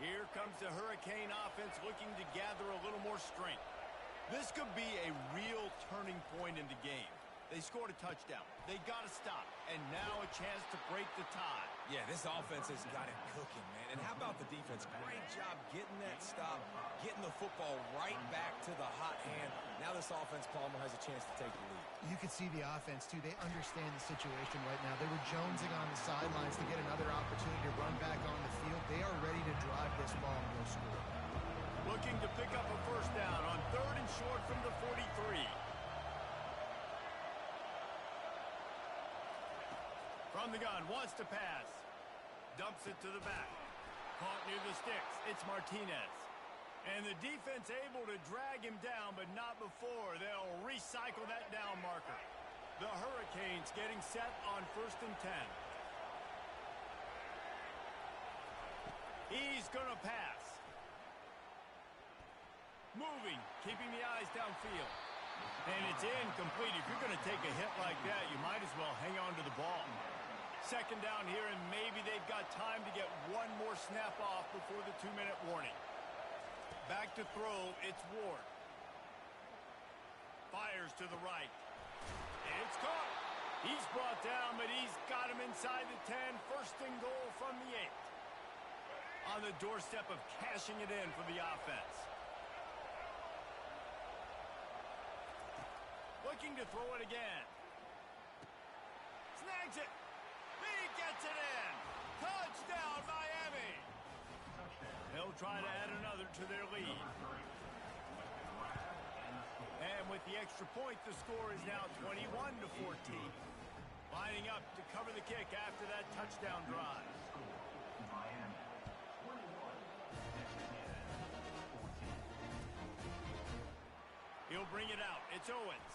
Here comes the Hurricane offense looking to gather a little more strength. This could be a real turning point in the game. They scored a touchdown. They got to stop. And now a chance to break the tie. Yeah, this offense has got it cooking, man. And how about the defense? Great job getting that stop, getting the football right back to the hot hand. Now this offense, Palmer, has a chance to take the lead. You can see the offense, too. They understand the situation right now. They were jonesing on the sidelines to get another opportunity to run back on the field. They are ready to drive this ball and go score. Looking to pick up a first down on 3rd and short from the 43. From the gun, wants to pass. Dumps it to the back. Caught near the sticks. It's Martinez. And the defense able to drag him down, but not before. They'll recycle that down marker. The Hurricanes getting set on 1st and 10. He's going to pass. Moving, keeping the eyes downfield. And it's incomplete. If you're going to take a hit like that, you might as well hang on to the ball. 2nd down here, and maybe they've got time to get one more snap off before the 2-minute warning. Back to throw, it's Ward. Fires to the right. It's caught. He's brought down, but he's got him inside the 10. 1st and goal from the 8. On the doorstep of cashing it in for the offense. Looking to throw it again. Snags it. He gets it in. Touchdown, Miami. They'll try to add another to their lead. And with the extra point, the score is now 21-14. Lining up to cover the kick after that touchdown drive. He'll bring it out. It's Owens.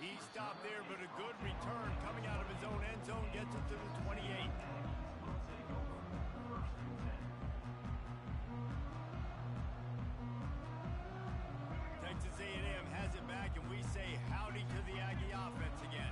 He stopped there, but a good return coming out of his own end zone gets it to the 28. Texas A&M has it back, and we say howdy to the Aggie offense again.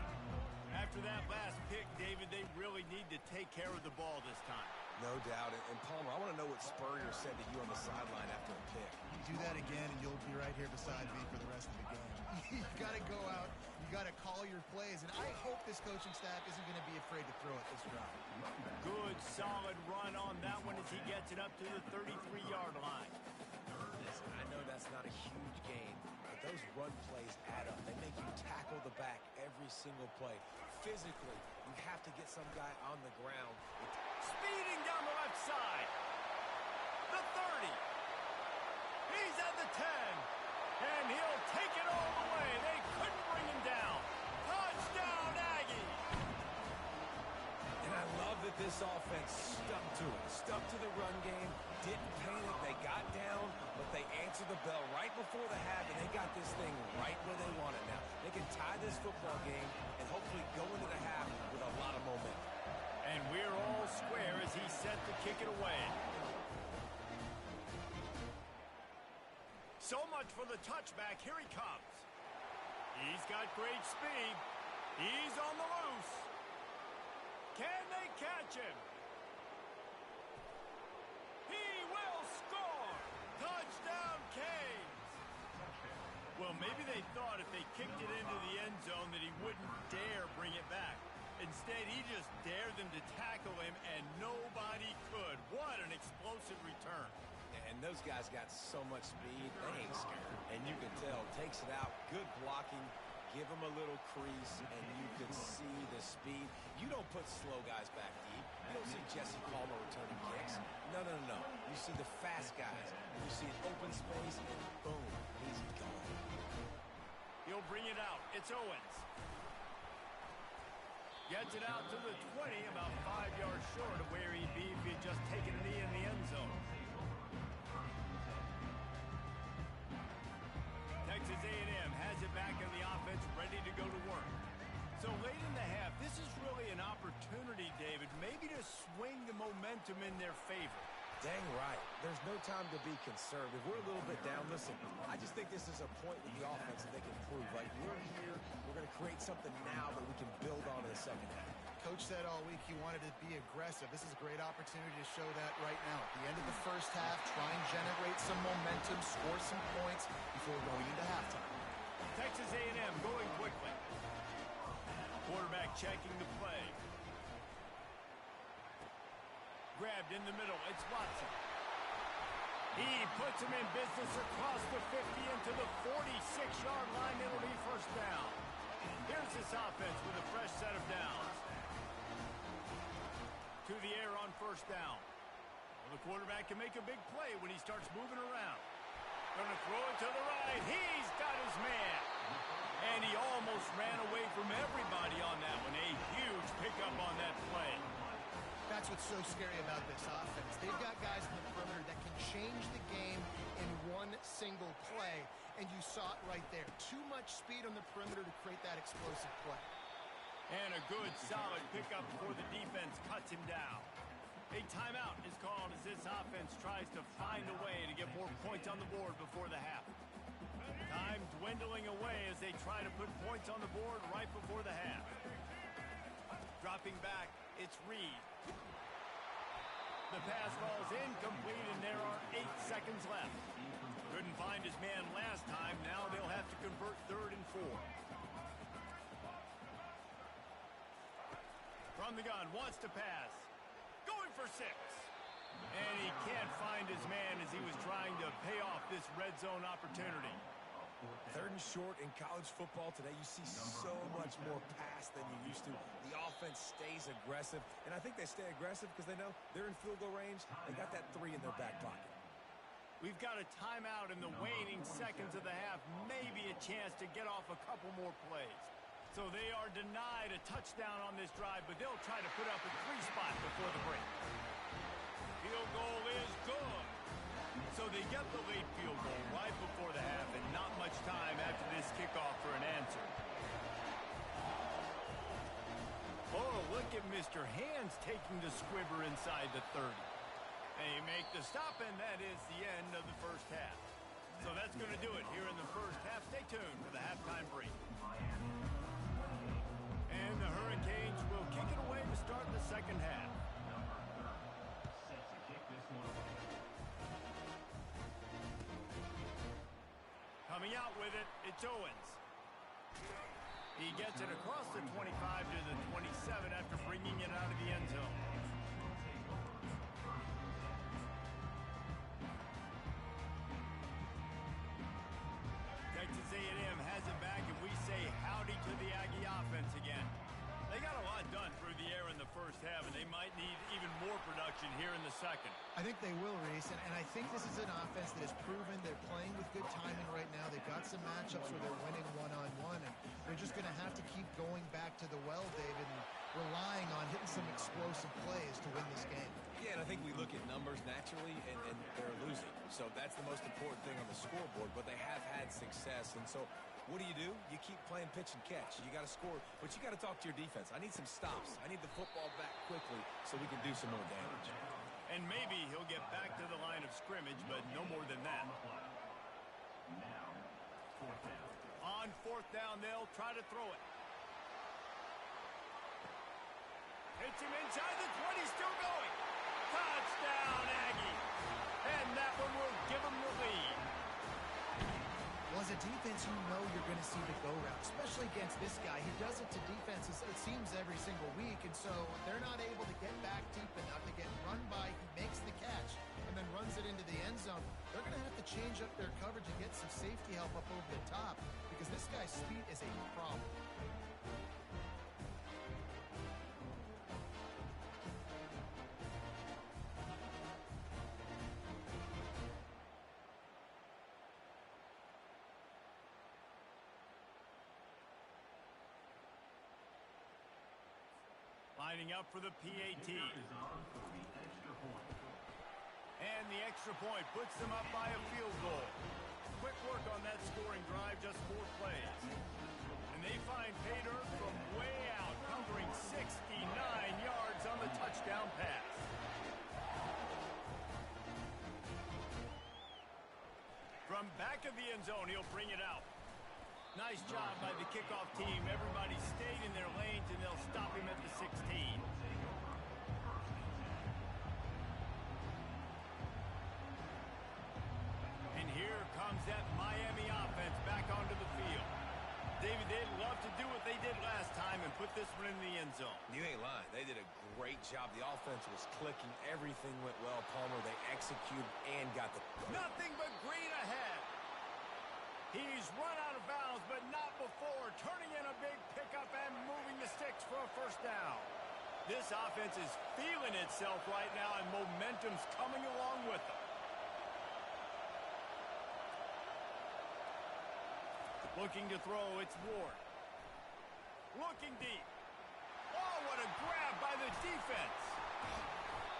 After that last pick, David, they really need to take care of the ball this time. No doubt. And Palmer, I want to know what Spurrier said to you on the sideline after a pick. You do that again, and you'll be right here beside me for the rest of the game. You got to go out. You got to call your plays. And I hope this coaching staff isn't going to be afraid to throw it this drive. Good, solid run on that one as he gets it up to the 33-yard line. Listen, I know that's not a huge gain, but those run plays add up. They make you tackle the back every single play. Physically, you have to get some guy on the ground. Speeding down the left side. The 30. He's at the 10. And he'll take it all the way. They couldn't bring him down. Touchdown, Aggie. And I love that this offense stuck to it. Stuck to the run game. Didn't panic. They got down, but they answered the bell right before the half, and they got this thing right where they want it now. They can tie this football game and hopefully go into the half with a lot of momentum. And we're all square as he's set to kick it away. So much for the touchback. Here he comes. He's got great speed. He's on the loose. Can they catch him? He will score. Touchdown, Canes. Well, maybe they thought if they kicked it into the end zone that he wouldn't dare bring it back. Instead, he just dared them to tackle him, and nobody could. What an explosive return. And those guys got so much speed, they ain't scared. And you can tell, takes it out, good blocking, give him a little crease, and you can see the speed. You don't put slow guys back deep. You don't see Jesse Palmer returning kicks. No. You see the fast guys. You see open space, and boom, he's gone. He'll bring it out. It's Owens. Gets it out to the 20, about 5 yards short of where he'd be if he'd just taken a knee in the end zone. Texas A&M has it back in the offense, ready to go to work. So late in the half, this is really an opportunity, David, maybe to swing the momentum in their favor. Dang right. There's no time to be conservative. We're a little bit down. Listen, I just think this is a point with the offense that they can prove. Like, we're here. We're going to create something now that we can build on in the second half. Coach said all week he wanted to be aggressive. This is a great opportunity to show that right now. At the end of the first half, try and generate some momentum, score some points before going into halftime. Texas A&M going quickly. Quarterback checking the play. Grabbed in the middle. It's Watson. He puts him in business across the 50 into the 46-yard line. It'll be first down. Here's this offense with a fresh set of downs. To the air on first down. Well, the quarterback can make a big play when he starts moving around. Gonna throw it to the right. He's got his man. And he almost ran away from everybody on that one. A huge pickup on that play. That's what's so scary about this offense. They've got guys in the perimeter that can change the game in one single play, and you saw it right there. Too much speed on the perimeter to create that explosive play. And a good, solid pickup before the defense cuts him down. A timeout is called as this offense tries to find a way to get more points on the board before the half. Time dwindling away as they try to put points on the board right before the half. Dropping back, it's Reed. The pass falls incomplete, and there are 8 seconds left. Couldn't find his man last time. Now they'll have to convert 3rd and 4. From the gun, wants to pass. Going for 6. And he can't find his man as he was trying to pay off this red zone opportunity. 3rd and short in college football today. You see so much more pass than you used to. The offense stays aggressive, and I think they stay aggressive because they know they're in field goal range. They got that 3 in their back pocket. We've got a timeout in the waning seconds of the half. Maybe a chance to get off a couple more plays. So they are denied a touchdown on this drive, but they'll try to put up a 3 spot before the break. Field goal is good. So they get the late field goal right before the half, and not much time after this kickoff for an answer. Oh, look at Mr. Hands taking the squibber inside the 30. They make the stop, and that is the end of the first half. So that's going to do it here in the first half. Stay tuned for the halftime break. And the Hurricanes will kick it away to start the second half. Set to kick this one away. Coming out with it, it's Owens. He gets it across the 25 to the 27 after bringing it out of the end zone. Texas A&M has it back, and we say howdy to the Aggie offense again. They got a lot done through the air in the first half, and they might need even more production here in the second. I think they will, Reese, and I think this is an offense that has proven they're playing with good timing right now. They've got some matchups where they're winning one-on-one, and they're just going to have to keep going back to the well, David, and relying on hitting some explosive plays to win this game. Yeah, and I think we look at numbers naturally, and they're losing. So that's the most important thing on the scoreboard, but they have had success, and so what do? You keep playing pitch and catch. You got to score, but you got to talk to your defense. I need some stops. I need the football back quickly so we can do some more damage. And maybe he'll get back to the line of scrimmage, but no more than that. Now, 4th down. On 4th down, they'll try to throw it. Hits him inside the 20, still going. Touchdown, Aggie. And that one will give him the lead. Well, as a defense, you know you're going to see the go route, especially against this guy. He does it to defenses, it seems, every single week, and so they're not able to get back deep enough to get run by. He makes the catch and then runs it into the end zone. They're going to have to change up their coverage and get some safety help up over the top because this guy's speed is a problem. Lining up for the PAT. Is on for the extra point. And the extra point puts them up by a field goal. Quick work on that scoring drive, just 4 plays. And they find pay dirt from way out, covering 69 yards on the touchdown pass. From back of the end zone, he'll bring it out. Nice job by the kickoff team. Everybody stayed in their lanes, and they'll stop him at the 16. And here comes that Miami offense back onto the field. David, they'd love to do what they did last time and put this one in the end zone. You ain't lying. They did a great job. The offense was clicking. Everything went well, Palmer. They executed and got the... Nothing but green ahead. He's run out of bounds, but not before. Turning in a big pickup and moving the sticks for a first down. This offense is feeling itself right now, and momentum's coming along with them. Looking to throw, it's Ward. Looking deep. Oh, what a grab by the defense.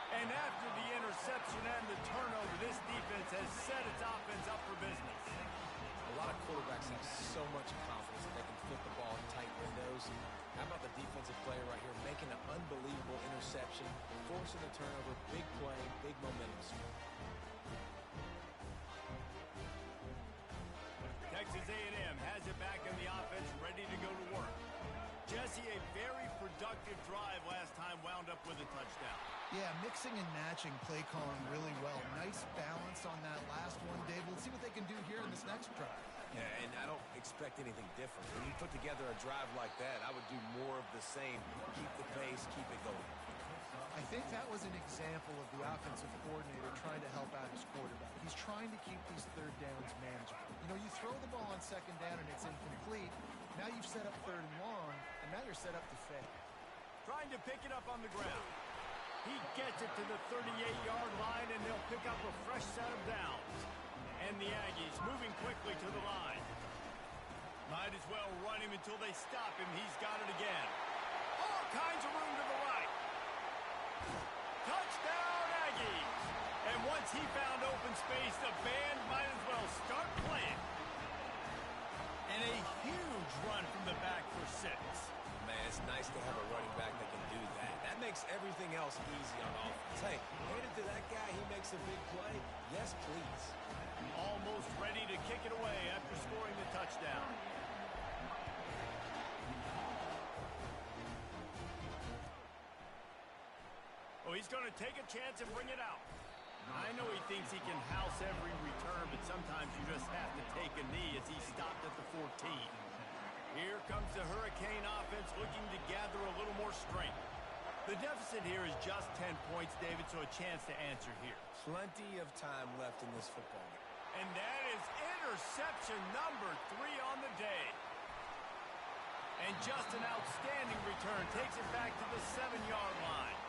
And after the interception and the turnover, this defense has set its offense up for business. A lot of quarterbacks have so much confidence that they can flip the ball in tight windows. How about the defensive player right here making an unbelievable interception, forcing the turnover, big play, big momentum swing. Texas A&M has it back in the offense, ready to go to work. Jesse, a very productive drive last time, wound up with a touchdown. Yeah, mixing and matching play calling really well. Nice balance on that last one, Dave. We'll see what they can do here in this next drive. Yeah, and I don't expect anything different. When you put together a drive like that, I would do more of the same. Keep the pace, keep it going. I think that was an example of the offensive coordinator trying to help out his quarterback. He's trying to keep these third downs manageable. You know, you throw the ball on second down and it's incomplete. Now you've set up third and long, and now you're set up to fail. Trying to pick it up on the ground. He gets it to the 38-yard line, and they'll pick up a fresh set of downs. And the Aggies moving quickly to the line. Might as well run him until they stop him. He's got it again. All kinds of room to the right. Touchdown, Aggies! And once he found open space, the band might as well start playing. And a huge run from the back for 6. Man, it's nice to have a running back that can do that. That makes everything else easy on offense. Hey, hand it to that guy, he makes a big play. Yes, please. Almost ready to kick it away after scoring the touchdown. Oh, he's going to take a chance and bring it out. I know he thinks he can house every return, but sometimes you just have to take a knee as he stopped at the 14. Here comes the Hurricane offense looking to gather a little more strength. The deficit here is just 10 points, David, so a chance to answer here. Plenty of time left in this football game. And that is interception number 3 on the day. And just an outstanding return takes it back to the 7-yard line.